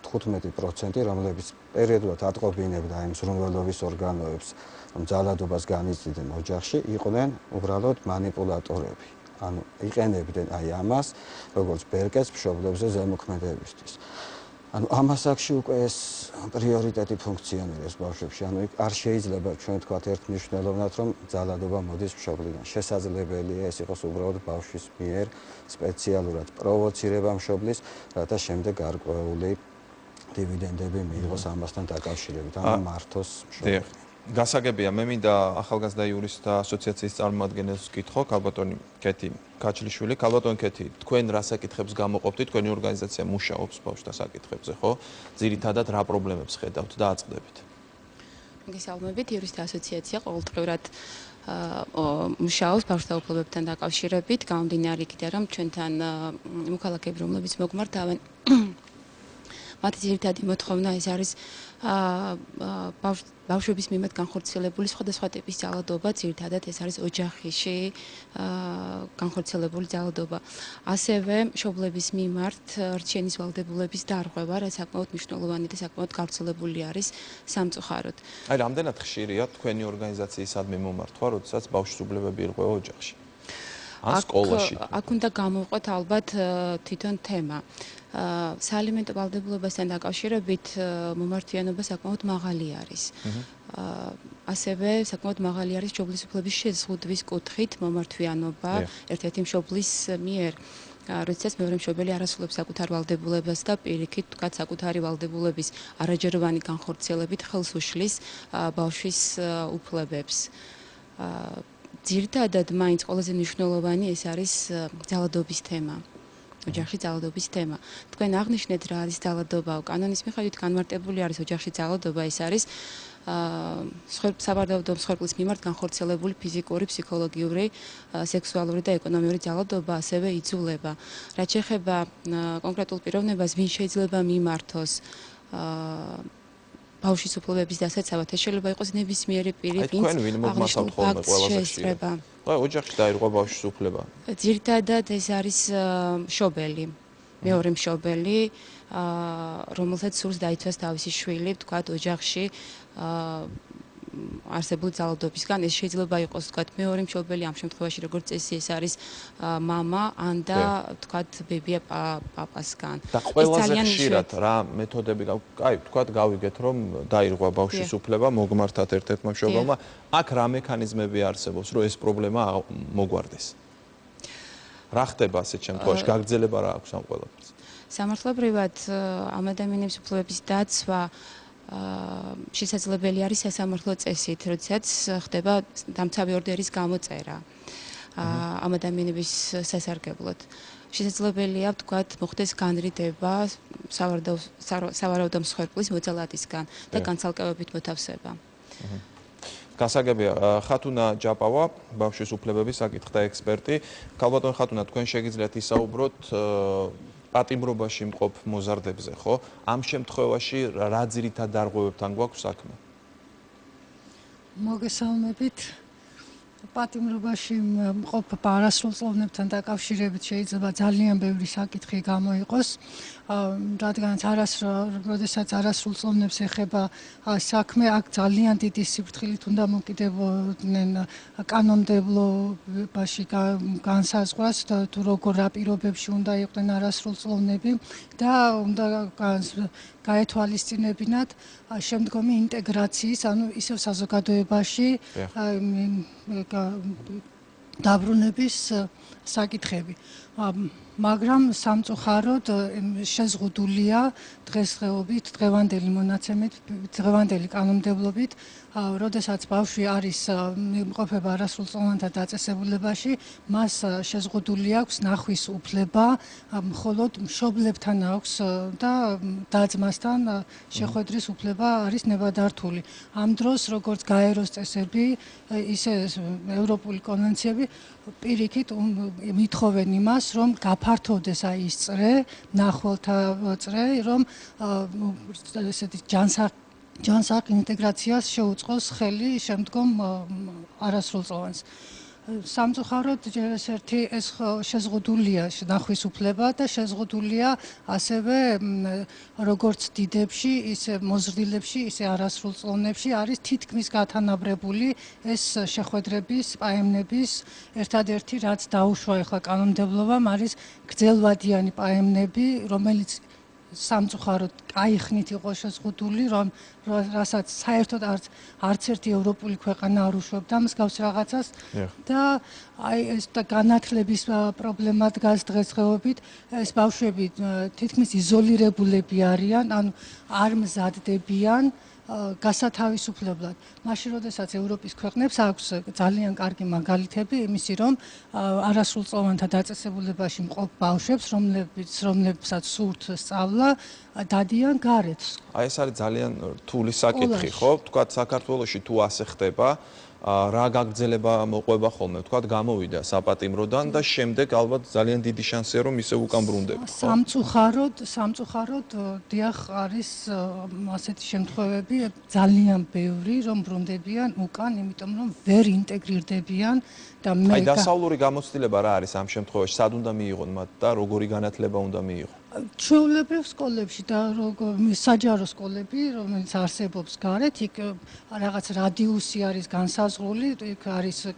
15%, რომლებიც პერიოდულად ატყობინებდა იმ ზრუნველობის ორგანოებს, რომ ძალადობას განიცდიდნენ ოჯახში, იყვნენ უბრალოდ манипуляტორები. ანუ იყენებდნენ აი ამას, როგორც ბერკეტს მშობლებზე ზემოქმედებისთვის. ანუ ამ ასაკში უკვე ეს პრიორიტეტი ფუნქციონირებს ბავშვებში. ანუ არ შეიძლება ჩვენ ვთქვათ ერთმნიშვნელოვნად, რომ ძალადობა მოდის მშობლიდან. შესაძლებელია ეს იყოს უბრალოდ ბავშვის მიერ სპეციალურად პროვოცირება მშობლის, რათა შემდეგ გარკვეული დივიდენდები მიიღოს ამასთან დაკავშირებით, ანუ მართოს მშობელი. გასაგებია, მე მინდა ახალგაზრდა იურისტთა ასოციაციის წარმომადგენელს ვკითხო, ქალბატონი კეთი ქაჩლიშვილი. ქალბატონი კეთი, თქვენ რა საკითხებს გამოყოფთ? თქვენი ორგანიზაცია მუშაობს ბავშვთა საკითხებზე, ხო? ძირითადად რა პრობლემებს ხედავთ და აწყდებით? მოგესალმებით, იურისტთა ასოციაცია ყოველდღიურად მუშაობს ბავშვთა უფლებებთან დაკავშირებით, გამომდინარე იქიდან, რომ ჩვენთან მოქალაქეები, რომლებიც მოგმართავენ, მათი ძირითადი მოთხოვნა ეს არის ბავშვების მიმართ განხორციელებული სხვადასხვა ტიპის ძალადობა, ძირითადად ეს არის ოჯახში განხორციელებული ძალადობა. ასევე მშობლების მიმართ რჩენის ვალდებულების დარღვევა, რაც საკმაოდ მნიშვნელოვანი და საკმაოდ გავრცელებული არის სამწუხაროდ. აი, რამდენად ხშირია თქვენი ორგანიზაციისადმი მომართვა, როდესაც ბავშვის უფლებები ირღვევა ოჯახში? ან სკოლაში? აქ უნდა გამოვყოთ ალბათ თვითონ თემა. საალიმენტო ვალდებულებასთან დაკავშირებით მომართვიანობა საკმაოდ მაღალი არის. ასევე საკმაოდ მაღალი არის მშობლის უფლების შეზღუდვის კუთხით მომართვიანობა ერთ-ერთი მშობლის მიერ. როდესაც მეორე მშობელი არ ასრულებს საკუთარ ვალდებულებას და პირიქით, თქვათ, საკუთარი ვალდებულების არაჯეროვანი განხორციელებით ხელს უშლის ბავშვის უფლებებს. ძირითადად მაინც ყველაზე მნიშვნელოვანი ეს არის ძალადობის თემა. ოჯახში ძალადობის თემა. თქვენ აღნიშნეთ რა არის ძალადობა. კანონის მიხედვით განმარტებული არის ოჯახში ძალადობა, ეს არის საბარდაუდო მსხვერპლის მიმართ განხორციელებული ფიზიკური, ფსიქოლოგიური, სექსუალური და ეკონომიური ძალადობა, ასევე იძულება. რაც შეეხება კონკრეტულ პიროვნებას, ვინ შეიძლება მიმართოს ბავშვის უფლებების დასაცავად, ეს შეიძლება იყოს ნებისმიერი პირი, ვინც აღნიშნულ ფაქტს შეესწრება. ოჯახში დაირღვა ბავშვის უფლება. ძირითადად ეს არის მშობელი, მეორე მშობელი, რომელსაც სურს დაიცვას თავისი შვილი, ვთქვათ, ოჯახში არსებული ძალადობისგან. ეს შეიძლება იყოს, ვთქვათ, მეორე მშობელი, ამ შემთხვევაში როგორც წესი ეს არის მამა, ან და ვთქვათ, ბებია პაპასგან. და ყველაზე ხშირად რა მეთოდები, აი, ვთქვათ, გავიგეთ, რომ დაირღვა ბავშვის უფლება, მოგმართათ ერთ-ერთმა მშობელმა, აქ რა მექანიზმები არსებობს, რომ ეს პრობლემა მოგვარდეს? რა ხდება ასეთ შემთხვევაში? გაგრძელება რა აქვს ამ ყველაფერს? სამართლებრივად ამ ადამიანების უფლებების დაცვა შესაძლებელი არის სასამართლო წესით, როდესაც ხდება დამცავი ორდერის გამოწერა. ამ ადამიანების სასარგებლოდ. შესაძლებელია ვთქვათ, მოხდეს განრიდება სავარაუდო მსხვერპლის მოძალადისგან და განცალკევებით მოთავსება. გასაგებია, ხათუნა ჯაპავა, ბავშვის უფლებების საკითხთა ექსპერტი. ქალბატონ ხათუნა, თქვენ შეგიძლიათ ისაუბროთ პატიმრობაში მყოფ მოზარდებზე, ხო? ამ შემთხვევაში რა ძირითად დარღვევებთან გვაქვს საქმე? მოგესალმებით. პატიმრობაში მყოფ არასრულწლოვანებთან დაკავშირებით შეიძლება ძალიან ბევრი საკითხი გამოიყოს, რადგანაც როდესაც არასრულწლოვნებს ეხება საქმე, აქ ძალიან დიდი სიფრთხილით უნდა მოკიდებოდნენ კანონმდებლობაში განსაზღვრას, თუ როგორ რა პირობებში უნდა იყვნენ არასრულწლოვნები და უნდა გაეთვალისწინებინათ შემდგომი ინტეგრაციის, ანუ ისევ საზოგადოებაში დაბრუნების საკითხები. მაგრამ სამწუხაროდ შეზღუდულია დღესდღეობით, დღევანდელი მონაცემით, დღევანდელი კანონმდებლობით, როდესაც ბავშვი არის იმყოფება არასრულწლოვანთა დაწესებულებაში, მას შეზღუდული აქვს ნახვის უფლება, მხოლოდ მშობლებთან აქვს და და-ძმასთან შეხვედრის უფლება არის ნებადართული. ამ დროს, როგორც გაეროს წესები, ისე ევროპული კონვენციები პირიქით მithოვენ იმას, რომ გაფართოვდეს ის წრე, მნახველთა წრე, რომ ესეთი ჯანსაღ ინტეგრაციას შეუწყოს ხელი შემდგომ არასრულწლოვანს. სამწუხაროდ ერთ-ერთი ეს შეზღუდულია ნახვის უფლება და შეზღუდულია ასევე როგორც დიდებში, ისე მოზრდილებში, ისე არასრულწლოვნებში არის თითქმის გათანაბრებული ეს შეხვედრების, პაემნების ერთადერთი რაც დაუშვა ახლა კანონმდებლობამ არის გრძელვადიანი პაემნები, რომელიც სამწუხაროდ კაიხნით იყო შეზღუდული, რასაც საერთოდ არც ერთი ევროპული ქვეყანა არ უშვებდა მსგავს რაღაცას და აი ეს განათლების პრობლემა დგას დღესდღეობით, ეს ბავშვები თითქმის იზოლირებულები არიან, ანუ არ მზადდებიან გასათავისუფლებლად. მაშინ, როდესაც ევროპის ქვეყნებს აქვს ძალიან კარგი მაგალითები იმისი, რომ არასრულწლოვანთა დაწესებულებაში მყოფ ბავშვებს, რომლებსაც სურთ სწავლა, დადიან გარეთ. აი ეს არის ძალიან რთული საკითხი, ხო? თქვათ საქართველოში თუ ასე ხდება, რა გაგრძელება მოყვება ხოლმე, თქვათ გამოვიდა საპატიმროდან და შემდეგ ალბათ ძალიან დიდი შანსია რომ ისე უკან ბრუნდება. სამწუხაროდ დიახ არის ასეთი შემთხვევები ძალიან ბევრი რომ ბრუნდებიან უკან, იმიტომ რომ ვერ ინტეგრირდებიან და აი დასავლური გამოცდილება რა არის ამ შემთხვევაში, სად უნდა მიიღონ მათ და როგორი განათლება უნდა მიიღონ? ჩვეულებრივ სკოლებში და საჯარო სკოლები, რომელიც არსებობს გარეთ, იქ რაღაც რადიუსი არის განსაზღვრული, იქ არის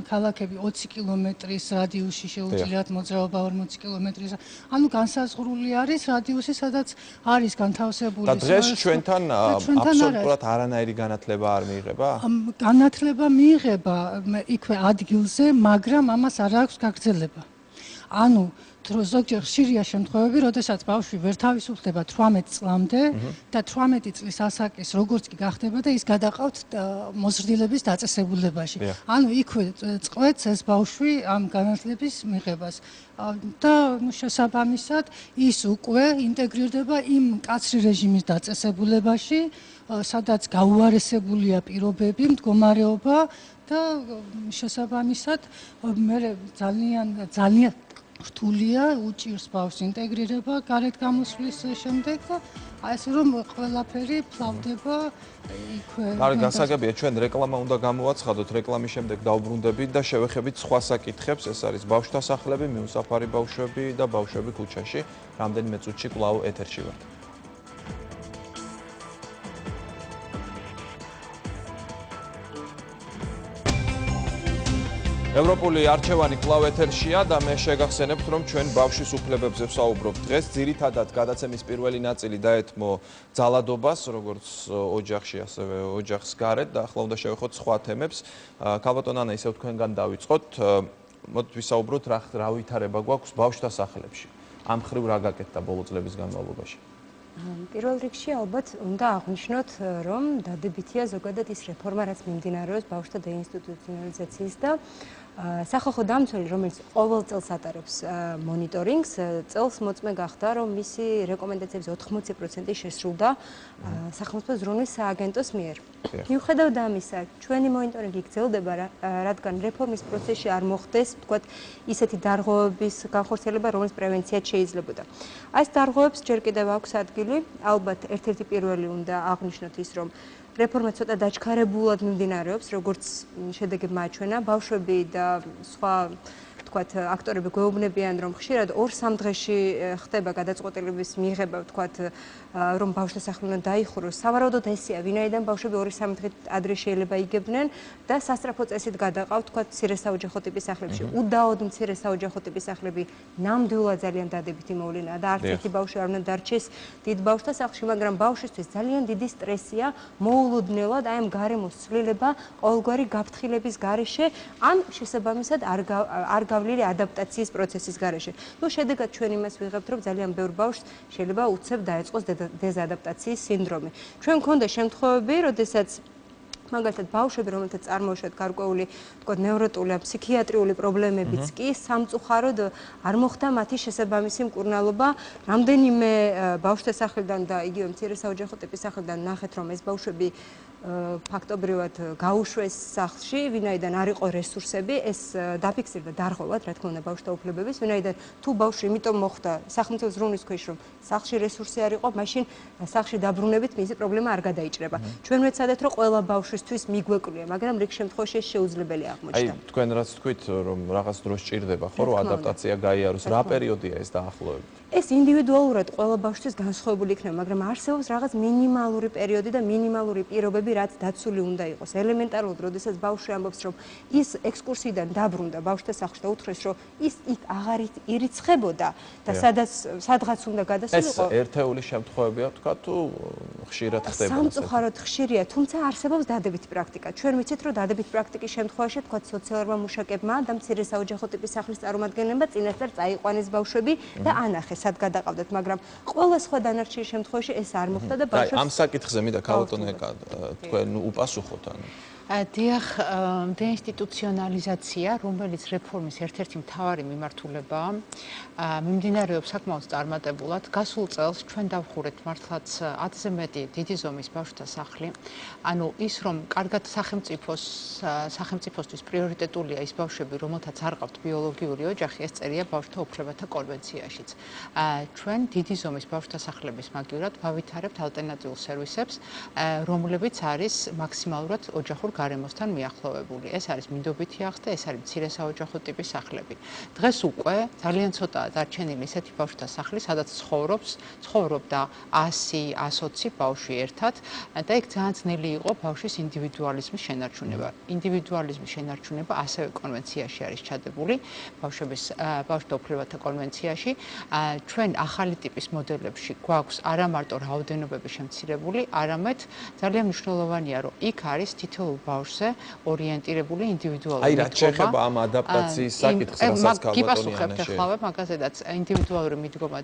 ქალაქები 20 კილომეტრის რადიუსში შეუძლიათ მოძრაობა 40 კილომეტრის. ანუ განსაზღვრული არის რადიუსი, სადაც არის განთავსებული. და დღეს ჩვენთან აბსოლუტურად არანაირი განათლება არ მიიღება? განათლება მიიღება იქვე ადგილზე, მაგრამ ამას არ აქვს გაგრძელება. ანუ ზოგჯერ ხშირია შემთხვევები, როდესაც ბავშვი ვერ თავისუფლდება 18 წლამდე და 18 წლის ასაკის როგორც კი გახდება და ის გადაყავთ მოზრდილების დაწესებულებაში. ანუ იქვე წყვეტს ეს ბავშვი ამ განათლების მიღებას. და შესაბამისად ის უკვე ინტეგრირდება იმ მკაცრი რეჟიმის დაწესებულებაში, სადაც გაუარესებულია პირობები, მდგომარეობა და შესაბამისად მე ძალიან რთულია უჭირს ბავშვს ინტეგრირება გარეთ გამოსვლის შემდეგ და აი ესე რომ ყველაფერი ფლავდება იქვე. არა, გასაგებია, ჩვენ რეკლამა უნდა გამოვაცხადოთ, რეკლამის შემდეგ დავბრუნდებით და შევეხებით სხვა საკითხებს, ეს არის ბავშვთა სახლები, მიუსაფარი ბავშვები და ბავშვები ქუჩაში. რამდენიმე წუთში კვლავ ეთერში ვართ. ევროპული არჩევანი კვლავ ეთერშია და მე შეგახსენებთ, რომ ჩვენ ბავშვის უფლებებზე ვსაუბრობთ დღეს. ძირითადად გადაცემის პირველი ნაწილი დაეთმო ძალადობას, როგორც ოჯახში, ასევე ოჯახს გარეთ და ახლა უნდა შევეხოთ სხვა თემებს. ქალბატონ ანა, ისევ თქვენგან დავიწყოთ. მოდით ვისაუბროთ, რა ვითარება გვაქვს ბავშვთა სახლებში. ამ ხრივ რა გაკეთდა ბოლო წლების განმავლობაში? პირველ რიგში ალბათ უნდა აღვნიშნოთ, რომ დადებითია ზოგადად ის რეფორმა, რაც მიმდინარეობს ბავშვთა დეინსტიტუციონალიზაციის და სახალხო დამცველი, რომელიც ყოველ წელს ატარებს მონიტორინგს, წელს მოწმე გახდა, რომ მისი რეკომენდაციების 80% შესრულდა სახელმწიფო ზრუნვის სააგენტოს მიერ. მიუხედავად ამისა, ჩვენი მონიტორინგი გრძელდება, რადგან რეფორმის პროცესში არ მოხდეს, თქვათ, ისეთი დარღვევების განხორციელება, რომლის პრევენციაც შეიძლებოდა. ეს დარღვევებს ჯერ კიდევ აქვს ადგილი, ალბათ ერთ-ერთი პირველი უნდა აღვნიშნოთ ის, რომ რეფორმა ცოტა დაჩქარებულად მიმდინარეობს, როგორც შედეგი მაჩვენა, ბავშვები და სხვა თქვათ აქტორები გვეუბნებიან, რომ ხშირად 2-3 დღეში ხდება გადაწყვეტილების მიღება, თქვათ, რომ ბავშვთა სახლი უნდა დაიხუროს. სავარაუდოდ ესეა, ვინაიდან ბავშვები 2-3 დღით ადრე შეიძლება იგებდნენ და სასწრაფო წესით გადაყავთ, თქვათ, მცირე საოჯახო ტიპის სახლებში. უდაოდ მცირე საოჯახო ტიპის სახლები ნამდვილად ძალიან დადებითი მოვლენაა და არც ერთი ბავშვი არ უნდა დარჩეს დიდ ბავშვთა სახლში, მაგრამ ბავშვისთვის ძალიან დიდი სტრესია მოულოდნელად აი ამ გარემოს ცვლილება ყოველგვარი გაფრთხილების გარეშე ან შესაბამისად არ გავლილი ადაპტაციის პროცესის გარეშე. ნუ შედეგად ჩვენ იმას ვიღებთ, რომ ძალიან ბევრ ბავშვს შეიძლება უცებ დაეწყოს დეზადაპტაციის სინდრომი. ჩვენ მქონდა შემთხვევები, როდესაც მაგალითად ბავშვები, რომელთაც წარმოუშვათ გარკვეული, თქვათ, ნევროტული ან ფსიქიატრიული პრობლემებიც კი სამწუხაროდ არ მოხდა მათი შესაბამისი მკურნალობა. რამდენიმე ბავშვთა სახლიდან და იგივე მცირე საოჯახო ტიპის სახლიდან ნახეთ, რომ ეს ბავშვები ფაქტობრივად გაუშვეს სახლში, ვინაიდან არ იყო რესურსები, ეს დაფიქსირდა დარღვევად, რა თქმა უნდა, ბავშვთა უფლებების, ვინაიდან თუ ბავშვი იმიტომ მოხდა სახელმწიფო ზრუნვის ქვეშ, რომ სახლში რესურსი არ იყო, მაშინ სახლში დაბრუნებით მისი პრობლემა არ გადაიჭრება. ჩვენ ვეცადეთ, რომ ყველა ბავშვისთვის მიგვეკლია, მაგრამ რიგ შემთხვევაში ეს შეუძლებელი აღმოჩნდა. აი, თქვენ რაც თქვით, რომ რაღაც დრო სჭირდება, ხო, რომ ადაპტაცია გაიაროს, რა პერიოდია ეს დაახლოებით? ეს ინდივიდუალურად ყველა ბავშვის განსხვავებული იქნება, მაგრამ არსებობს რაღაც მინიმალური პერიოდი და მინიმალური პირობები, რაც დაცული უნდა იყოს. ელემენტარულად, როდესაც ბავშვი ამბობს, რომ ის ექსკურსიიდან დაბრუნდა ბავშვთა სახლში და უთხრეს, რომ ის იქ აღარ ირიცხებოდა და სადღაც უნდა გადასულიყო. ეს ერთეული შემთხვევებია, თქვა, თუ ხშირად ხდება? სამწუხაროდ ხშირია, თუმცა არსებობს დადებითი პრაქტიკა. ჩვენ ვიცით, რომ დადებითი პრაქტიკის შემთხვევაში, თქვა, სოციალურმა მუშაკებმა და მცირე საოჯახო ტიპის სახლის წარმომადგენლებმა წინასწარ წაიყვანეს ბავშვები და ანახეს, სად გადაყავდეთ, მაგრამ ყველა სხვა დანარჩენი შემთხვევაში ეს არ მოხდა და ბავშვებს ამ საკითხზე მინდა ქალბატონო ეკა თქვენ უპასუხოთ ანუ დიახ, დეინსტიტუციონალიზაცია, რომელიც რეფორმის ერთ-ერთი მთავარი მიმართულებაა, მიმდინარეობს საკმაოდ წარმატებულად. გასულ წელს ჩვენ დავხურეთ მართლაც 10-ზე მეტი დიდი ზომის ბავშვთა სახლი. ანუ ის, რომ კარგად სახელმწიფოსთვის პრიორიტეტულია ის ბავშვები, რომელთაც არ ყავთ ბიოლოგიური ოჯახი, ეს წერია ბავშვთა უფლებათა კონვენციაშიც. ჩვენ დიდი ზომის ბავშვთა სახლების მაგივრად ვავითარებთ ალტერნატიულ სერვისებს, რომლებიც არის მაქსიმალურად ოჯახურ გარემოსთან მიახლოვებული. ეს არის მინდობითი აღზრდა, ეს არის მცირე საოჯახო ტიპის სახლები. დღეს უკვე ძალიან ცოტაა დარჩენილი ისეთი ბავშვთა სახლი, სადაც ცხოვრობდა 100-120 ბავშვი ერთად და იქ ძალიან ძნელი იყო ბავშვის ინდივიდუალიზმის შენარჩუნება. ინდივიდუალიზმის შენარჩუნება ასევე კონვენციაში არის ჩადებული, ბავშვთა უფლებათა კონვენციაში. ჩვენ ახალი ტიპის მოდელებში გვაქვს არა მარტო რაოდენობები შემცირებული, არამედ ძალიან მნიშვნელოვანია, რომ იქ არის თითოეულ ბავშვზე ორიენტირებული ინდივიდუალური მიდგომა. აი, რა შეეხება ამ ადაპტაციის საკითხს, რასაც გიპასუხებთ ახლა, მაგაზედაც ინდივიდუალური მიდგომა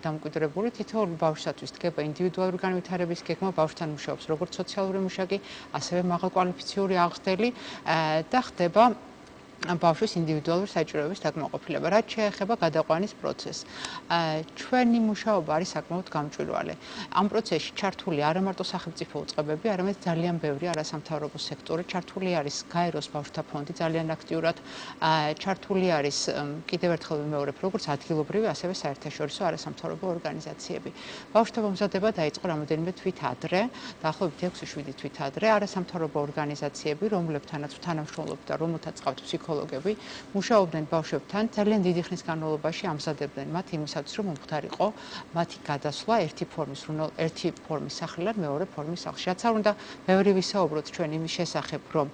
დამკვიდრებული, თითოეული ბავშვისათვის დგება ინდივიდუალური განვითარების გეგმა, ბავშვთან მუშაობს როგორც სოციალური მუშაკი, ასევე მაღალკვალიფიციური აღზრდელი და ხდება ბავშვის ინდივიდუალური საჭიროების დაკმაყოფილება. რაც შეეხება გადაყვანის პროცესს, ჩვენი მუშაობა არის საკმაოდ გამჭვირვალე. ამ პროცესში ჩართული არა მარტო სახელმწიფო უწყებები, არამედ ძალიან ბევრი არასამთავრობო სექტორი, ჩართული არის გაეროს ბავშვთა ფონდი ძალიან აქტიურად, ჩართული არის კიდევ ერთხელ ვიმეორებ, როგორც ადგილობრივი, ასევე საერთაშორისო არასამთავრობო ორგანიზაციები. ბავშვთა მომზადება დაიწყო რამოდენიმე თვით ადრე, დაახლოებით 6-7 თვით ადრე, არასამთავრობო ორგანიზაციები, რომლებთანაც თანამშრომლობთ და რომელთაც ყავთ ფსიქოლოგები, მუშაობდნენ ბავშვებთან, ძალიან დიდი ხნის განმავლობაში ამზადებდნენ მათ იმისათვის, რომ მომხდარიყო მათი გადასვლა ერთი ფორმის სახლიდან მეორე ფორმის სახლში. რაც არ უნდა ბევრი ვისაუბროთ ჩვენ იმის შესახებ, რომ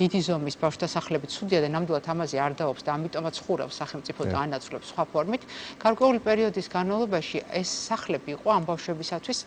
დიდი ზომის ბავშვთა სახლები ცუდია და ნამდვილად ამაზე არ დაობს და ამიტომაც ხურავს სახელმწიფო და ანაცვლებს სხვა ფორმით. გარკვეული პერიოდის განმავლობაში ეს სახლები იყო ამ ბავშვებისათვის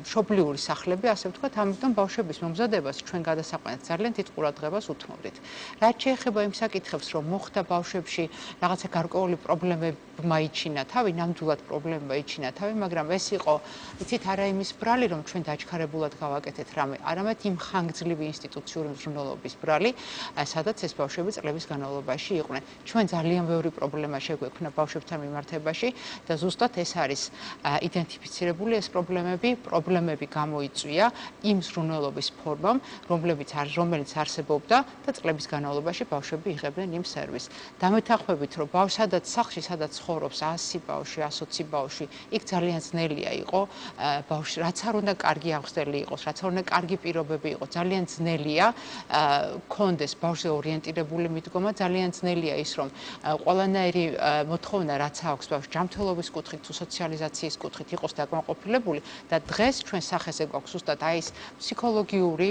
მშობლიური სახლები, ასე ვთქვათ, ამიტომ ბავშვების მომზადებას ჩვენ გადასაყვანად ძალიან დიდ ყურადღებას უთმობდით. რაც შეეხება ეხება იმ საკითხებს, რომ მოხდა ბავშვებში რაღაცა გარკვეული პრობლემები მაიჩინა თავი, ნამდვილად პრობლემა იჩინა თავი, მაგრამ ეს იყო, იცით, არა იმის ბრალი, რომ ჩვენ დაჩქარებულად გავაკეთეთ რამე, არამედ იმ ხანგრძლივი ინსტიტუციური მზრუნველობის ბრალი, სადაც ეს ბავშვები წლების განმავლობაში იყვნენ. ჩვენ ძალიან ბევრი პრობლემა შეგვექმნა ბავშვებთან მიმართებაში და ზუსტად ეს არის იდენტიფიცირებული ეს პრობლემები გამოიწვია იმ მზრუნველობის ფორმამ, რომელიც არსებობდა და წლების განმავლობაში ბავშვები იღებდნენ იმ სერვისს. დამეთანხმებით, რომ სადაც სახლში, სადაც ცხოვრობს 100 ბავშვი, 120 ბავშვი, იქ ძალიან ძნელია იყო ბავშვი, რაც არ უნდა კარგი აღზრდელი იყოს, რაც არ უნდა კარგი პირობები იყოს, ძალიან ძნელია კონდეს ბავშვზე ორიენტირებული მიდგომა, ძალიან ძნელია ის, რომ ყველანაირი მოთხოვნა, რაც აქვს ბავშვს ჯანმრთელობის კუთხით თუ სოციალიზაციის კუთხით იყოს დაკმაყოფილებული და დღეს ჩვენ სახეზე გვაქვს ზუსტად აი ეს ფსიქოლოგიური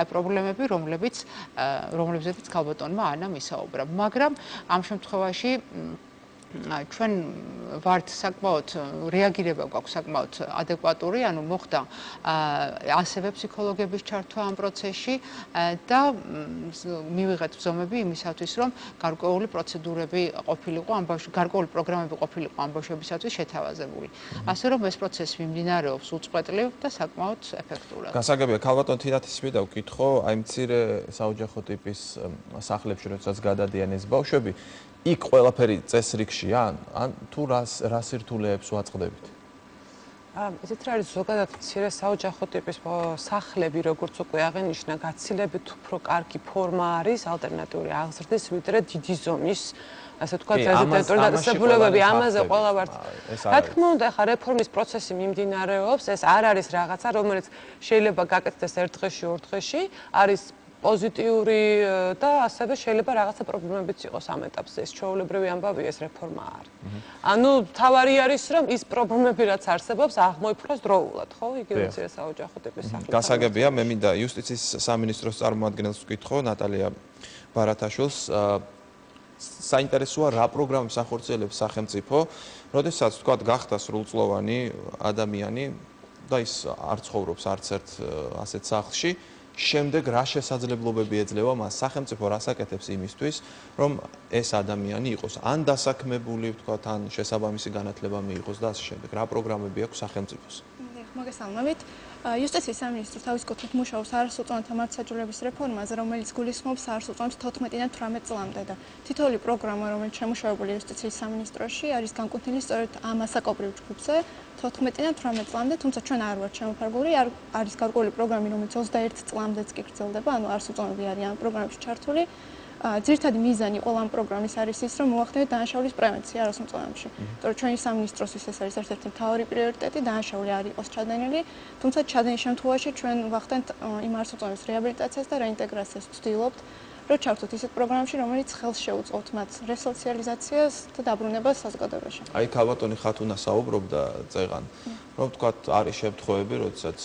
პრობლემები, რომლებზეც ქალბატონმა ანამ ისაუბრა. მაგრამ ამ შემთხვევაში ჩვენ ვართ საკმაოდ რეაგირება გვაქვს საკმაოდ ადეკვატური, ანუ მოხდა ასევე ფსიქოლოგების ჩართვა ამ პროცესში და მივიღეთ ბრძომები იმისათვის, რომ გარკვეული პროცედურები ყოფილიყო ამ ბავშვების, გარკვეული პროგრამები ყოფილიყო ამ ბავშვებისათვის შეთავაზებული. ასე რომ ეს პროცესი მიმდინარეობს უწყვეტლივ და საკმაოდ ეფექტურად. გასაგებია, ქალბატონ თინათის მინდა ვკითხო, აი მცირე საოჯახო ტიპის სახლებში, როდესაც გადადიან ეს ბავშვები, იქ ყველაფერი წესრიგშია, ან თუ რა სირთულეებს ვაწყდებით? ისეთ რა არის ზოგადად მცირე საოჯახო ტიპის სახლები, როგორც უკვე აღინიშნა, გაცილებით უფრო კარგი ფორმა არის ალტერნატიული აღზრდის, ვიდრე დიდი ზომის, ასე ვთქვათ, რეზიდენტური დაწესებულებები, ამაზე ყველა ვართ. რა თქმა უნდა, ახლა რეფორმის პროცესი მიმდინარეობს, ეს არ არის რაღაცა, რომელიც შეიძლება გაკეთდეს ერთ დღეში, ორ დღეში, არის პოზიტიური და ასევე შეიძლება რაღაცა პრობლემებიც იყოს ამ ეტაპზე. ეს ჩვეულებრივი ამბავია, ეს რეფორმა არის. ანუ თავარი არის, რომ ის პრობლემები, რაც არსებობს, აღმოიფროს დროულად, ხო? იგივე მცირე საოჯახო ტიპის სახლი. გასაგებია, მე მინდა იუსტიციის სამინისტროს წარმომადგენელს ვკითხო, ნატალია ბარათაშვილს, საინტერესოა რა პროგრამებს ახორციელებს სახელმწიფო, როდესაც თქვა გახდა სრულწლოვანი ადამიანი და ის არ ცხოვრობს არც ერთ ასეთ სახლში. შემდეგ რა შესაძლებლობები ეძლევა მას სახელმწიფო რას აკეთებს იმისთვის, რომ ეს ადამიანი იყოს ან დასაქმებული, ვთქვათ, ან შესაბამისი განათლება მიიღოს და ასე შემდეგ. რა პროგრამები აქვს სახელმწიფოს? მოგესალმებით. იუსტიციის სამინისტრო თავის კუთხით მუშაობს არასრულწლოვანთა მართლმსაჯულების რეფორმაზე, რომელიც გულისხმობს არასრულწლოვანს 14-დან 18 წლამდე და თითოეული პროგრამა, რომელიც შემუშავებული იუსტიციის სამინისტროში, არის განკუთვნილი სწორედ ამ ასაკობრივ ჯგუფზე 14-დან 18 წლამდე, თუმცა ჩვენ არ ვართ შემოფარგლული, არის გარკვეული პროგრამები, რომელიც 21 წლამდეც კი გრძელდება, ანუ არასრულწლოვანები არიან ამ პროგრამებში ჩართული. ძირითადი მიზანი ყველა ამ პროგრამის არის ის, რომ მოახდინოთ დანაშაულის პრევენცია არასრულწლოვანებში. იმიტომ ჩვენი სამინისტროსთვის ეს არის ერთ-ერთი მთავარი პრიორიტეტი, დანაშაული არ იყოს ჩადენილი, თუმცა ჩადენის შემთხვევაში ჩვენ ვახდენთ იმ არასრულწლოვანების რეაბილიტაციას და რეინტეგრაციას ვცდილობთ, რომ ჩავთვით ისეთ პროგრამებში, რომელიც ხელს შეუწყობთ მათ რესოციალიზაციას და დაბრუნებას საზოგადოებაში. აი ქალბატონი ხათუნა საუბრობდა წეღან, რომ ვთქვათ, არის შემთხვევები, როდესაც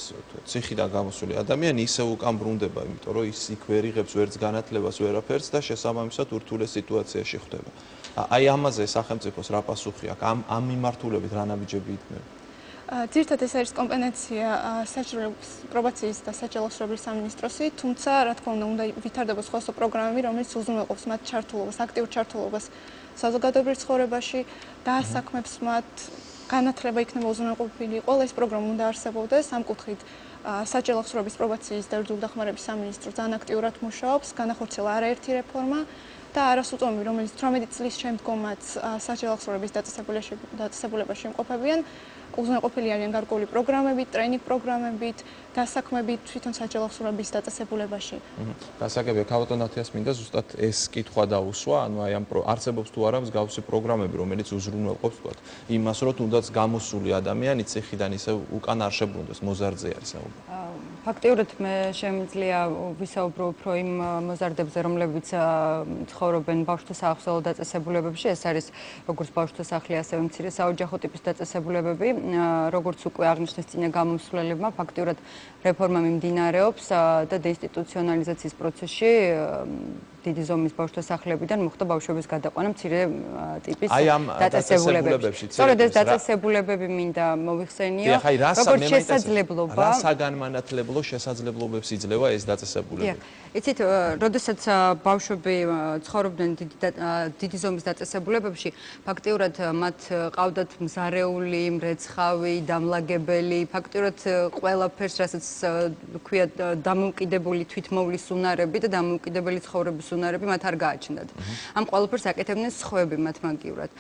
ციხიდან გამოსული ადამიანი ისე უკან ბრუნდება, იმიტომ რომ ის იქ ვერ იღებს ვერც განათლებას, ვერაფერს და შესაბამისად ურთულეს სიტუაციაში ხვდება. აი ამაზე სახელმწიფოს რა პასუხი აქვს? ამ მიმართულებით რა ნაბიჯები იქნება? ძირითადად ეს არის კომპეტენცია საჭიროების პრობაციის და საჯარო სროლის სამინისტროსი, თუმცა რა თქმა უნდა ვითარდება სხვადასხვა პროგრამები, რომელიც უზრუნველყოფს მათ ჩართულობას, აქტიურ ჩართულობას საზოგადოებრივ ცხოვრებაში, დაასაქმებს მათ, განათლება იქნება უზრუნველყოფილი. ყველა ეს პროგრამა უნდა არსებობდეს, ამ კუთხით საჯარო სროლის პრობაციის და ბრძოლის დახმარების სამინისტრო ძალიან აქტიურად მუშაობს, განახორციელა არაერთი რეფორმა და არასრულწლოვანები, რომელიც 18 წლის შემდგომაც საჯარო სროლის დაწესებულებაში იმყოფებიან, უზრუნველყოფილი არიან გარკვეული პროგრამებით, ტრენინგ პროგრამებით, დასაქმებით თვითონ საჯარო სროლის დაწესებულებაში. გასაგებია, ქალბატონ ათიას მინდა ზუსტად ეს კითხვა დაუსვა, ანუ აი ამ არსებობს თუ არა მსგავსი პროგრამები, რომელიც უზრუნველყოფს, ვთქვათ, იმას, რომ თუნდაც გამოსული ადამიანი ციხიდან ისე უკან არ შებრუნდეს, მოზარდზე არის საუბარი. ფაქტიურად მე შემიძლია ვისაუბრო უფრო იმ მოზარდებზე, რომლებიც ცხოვრობენ ბავშვთა საახსოვო დაწესებულებებში, ეს არის როგორც ბავშვთა სახლი, ასევე მცირე საოჯახო ტიპის დაწესებულებები, როგორც უკვე აღნიშნეს წინა გამოსვლებმა, ფაქტიურად რეფორმა მიმდინარეობს და დეინსტიტუციონალიზაციის პროცესში დიდი ზომის ბავშვთა სახლებიდან მოხდა ბავშვების გადაყვანა მცირე ტიპის აი ამ დაწესებულებებში. სწორედ ეს დაწესებულებები მინდა მოვიხსენიო, როგორც შესაძლებლობა. რა საგანმანათლებლო შესაძლებლობებს იძლევა ეს დაწესებულებები? იცით, როდესაც ბავშვები ცხოვრობდნენ დიდი ზომის დაწესებულებებში, ფაქტიურად მათ ყავდათ მზარეული, მრეცხავი, დამლაგებელი, ფაქტიურად ყველაფერს, რასაც ქვია დამოუკიდებელი თვითმოვლის უნარები და დამოუკიდებელი ცხოვრების უნარები მათ არ გააჩნდათ. ამ ყველაფერს აკეთებდნენ სხვები მათ მაგივრად.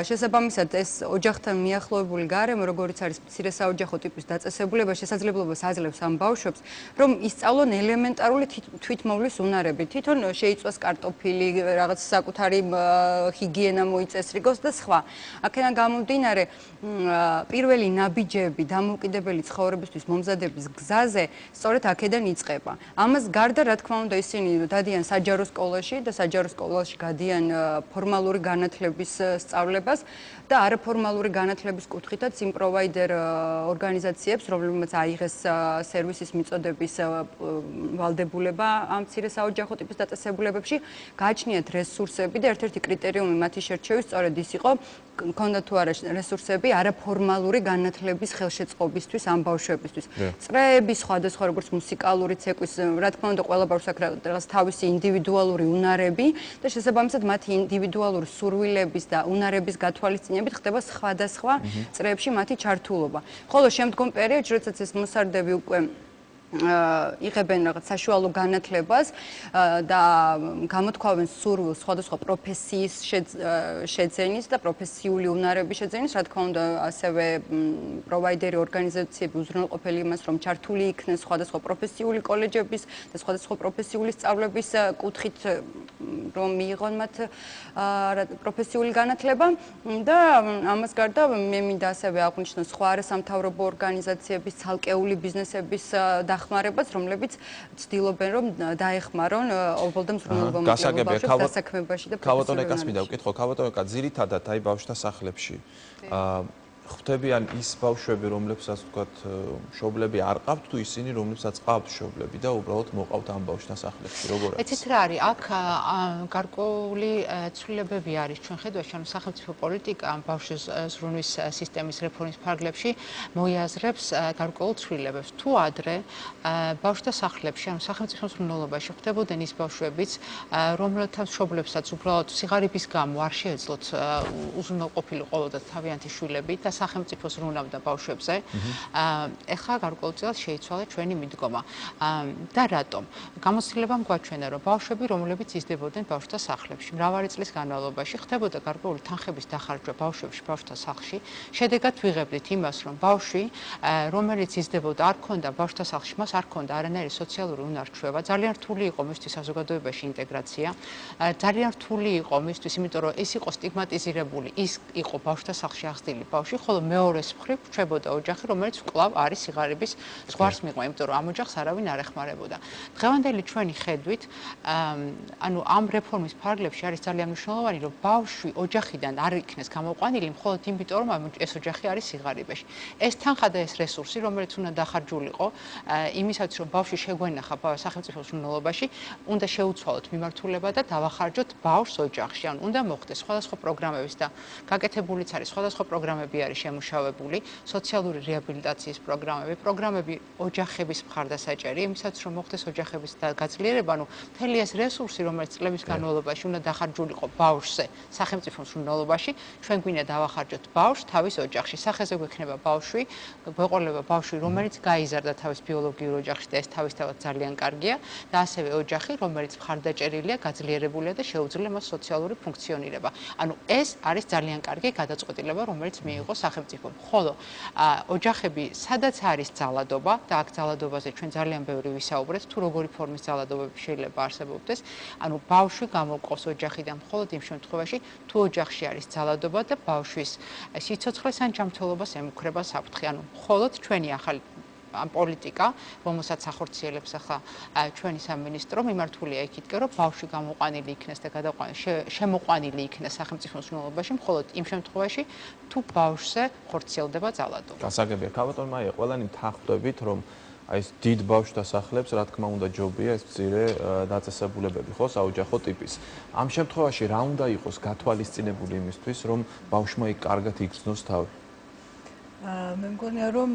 შესაბამისად, ეს ოჯახთან მიახლოებული გარემო, როგორც არის მცირე საოჯახო ტიპის დაწესებულება, შესაძლებლობას აძლევს ამ ბავშვებს, რომ ისწავლონ ელემენტარული თვითმოვლის უნარები. თვითონ შეიწვას კარტოფილი, რაღაც საკუთარი ჰიგიენა მოიწესრიგოს და სხვა. აქედან გამომდინარე, პირველი ნაბიჯები დამოუკიდებელი ცხოვრებისთვის მომზადების გზაზე სწორედ აქედან იწყება. ამას გარდა, რა თქმა უნდა, ისინი დადიან საჯარო სკოლაში და საჯარო სკოლაში გადიან ფორმალური განათლების სწავლებას და არაფორმალური განათლების კუთხითაც იმ პროვაიდერ ორგანიზაციებს, რომლებმაც აიღეს სერვისის მიწოდების ვალდებულება ამ მცირე საოჯახო ტიპის დაწესებულებებში, გააჩნიათ რესურსები და ერთ-ერთი კრიტერიუმი მათი შერჩევის სწორედ ის იყო, ქონდა თუ არა რესურსები არაფორმალური განათლების ხელშეწყობისთვის ამ ბავშვებისთვის. წრეების სხვადასხვა როგორც მუსიკალური ცეკვის, რა თქმა უნდა, ყველა ბავშვს აქვს რაღაც თავისი ინდივიდუალური უნარები და შესაბამისად მათი ინდივიდუალური სურვილების და უნარების გათვალისწინებით ხდება სხვადასხვა წრეებში მათი ჩართულობა. ხოლო შემდგომ პერიოდში, როდესაც ეს მოსარდები უკვე იღებენ რაღაც საშუალო განათლებას და გამოთქვავენ სურვილს სხვადასხვა პროფესიის შეძენის და პროფესიული უნარების შეძენის, რა თქმა უნდა, ასევე პროვაიდერი ორგანიზაციები უზრუნველყოფელი იმას, რომ ჩართული იქნეს სხვადასხვა პროფესიული კოლეჯების და სხვადასხვა პროფესიული სწავლების კუთხით, რომ მიიღონ მათ პროფესიული განათლება და ამას გარდა მე მინდა ასევე აღვნიშნო სხვა არასამთავრობო ორგანიზაციების, ცალკეული ბიზნესების დახმარებას, რომლებიც ცდილობენ, რომ დაეხმარონ ობოლ და მზრუნველობა მოკლებული ბავშვებს დასაქმებაში და ქავატონეკას მინდა ვკითხო, ქავატონეკა ძირითადად აი ბავშვთა სახლებში ხვდებიან ის ბავშვები, რომლებსაც ვთქვათ, მშობლები არ ყავთ, თუ ისინი, რომლებსაც ყავთ მშობლები და უბრალოდ მოყავთ ამ ბავშვთა სახლებში, როგორ არის? ეცეთ რა არის? აქ გარკვეული ცვლილებები არის ჩვენ ხედავთ, ანუ სახელმწიფო პოლიტიკა ამ ბავშვის ზრუნვის სისტემის რეფორმის ფარგლებში მოიაზრებს გარკვეულ ცვლილებებს. თუ ადრე ბავშვთა სახლებში, ანუ სახელმწიფო ზრუნველობაში ხვდებოდნენ ის ბავშვებიც, რომელთა მშობლებსაც უბრალოდ სიღარიბის გამო არ შეეძლოთ უზრუნველყოფილი ყოლოდათ თავიანთი შვილები და სახელმწიფო ზრუნავდა ბავშვებზე. ეხლა გარკვეულწილად შეიცვალა ჩვენი მიდგომა. და რატომ? გამოცდილებამ გვაჩვენა, რომ ბავშვები, რომლებიც იზრდებოდნენ ბავშვთა სახლებში, მრავალი წლის განმავლობაში ხდებოდა გარკვეული თანხების დახარჯვა ბავშვებში, ბავშვთა სახლში. შედეგად ვიღებდით იმას, რომ ბავშვი, რომელიც იზრდებოდა, არ ქონდა ბავშვთა სახლში, მას არ ქონდა არანაირი სოციალური უნარჩვევა, ძალიან რთული იყო მისთვის საზოგადოებაში ინტეგრაცია, ძალიან რთული იყო მისთვის, იმიტომ რომ ეს იყო სტიგმატიზირებული, ის იყო ბავშვთა სახლში აღზრდილი ბავშვი, ხოლო მეორეს მხრივ რჩებოდა ოჯახი, რომელიც კვლავ არის სიღარიბის ზღვარს მიღმა, იმიტომ რომ ამ ოჯახს არავინ არ ეხმარებოდა. დღევანდელი ჩვენი ხედვით, ანუ ამ რეფორმის ფარგლებში არის ძალიან მნიშვნელოვანი, რომ ბავშვი ოჯახიდან არ იქნეს გამოყვანილი, მხოლოდ იმიტომ რომ ეს ოჯახი არის სიღარიბეში. ეს თანხა და ეს რესურსი, რომელიც უნდა დახარჯულიყო იმისათვის, რომ ბავშვი შეგვენახა სახელმწიფო ზრუნველობაში, უნდა შეუცვალოთ მიმართულება და დავახარჯოთ ბავშვს ოჯახში. ანუ უნდა მოხდეს სხვადასხვა პროგრამების და გაკეთებულიც არის სხვადასხვა პროგრამები არის შემუშავებული, სოციალური რეაბილიტაციის პროგრამები ოჯახების მხარდასაჭერი, იმისათვის, რომ მოხდეს ოჯახების გაძლიერება, ანუ მთელი ეს რესურსი, რომელიც წლების განმავლობაში უნდა დახარჯულიყო ბავშვზე, სახელმწიფო ზრუნველობაში, ჩვენ გვინდა დავახარჯოთ ბავშვს თავის ოჯახში. სახეზე გვექნება ბავშვი, გვეყოლება ბავშვი, რომელიც გაიზარდა თავის ბიოლოგიურ ოჯახში და ეს თავისთავად ძალიან კარგია და ასევე ოჯახი, რომელიც მხარდაჭერილია, გაძლიერებულია და შეუძლია მას სოციალური ფუნქციონირება. ანუ ეს არის ძალიან კარგი გადაწყვეტილება, რომელიც მიიღო სახელმწიფომ. ხოლო ოჯახები, სადაც არის ძალადობა და აქ ძალადობაზე ჩვენ ძალიან ბევრი ვისაუბრეთ, თუ როგორი ფორმის ძალადობები შეიძლება არსებობდეს, ანუ ბავშვი გამოვყავს ოჯახიდან მხოლოდ იმ შემთხვევაში, თუ ოჯახში არის ძალადობა და ბავშვის სიცოცხლეს ან ჯანმრთელობას ემუქრება საფრთხე. ანუ მხოლოდ ჩვენი ახალი ამ პოლიტიკა, რომელსაც ახორციელებს ახლა ჩვენი სამინისტრო, მიმართულია იქითკენ, რომ ბავშვი გამოყვანილი იქნეს და შემოყვანილი იქნეს სახელმწიფო ზრუნველობაში, მხოლოდ იმ შემთხვევაში, თუ ბავშვზე ხორციელდება ძალადობა. გასაგებია, ქავატონ მაია, ყველანი თანხმდებით, რომ აი ეს დიდ ბავშვთა სახლებს, რა თქმა უნდა, ჯობია ეს მცირე დაწესებულებები, ხო, საოჯახო ტიპის. ამ შემთხვევაში რა უნდა იყოს გათვალისწინებული იმისთვის, რომ ბავშვმა იქ კარგად იგრძნოს თავი? მე მგონია რომ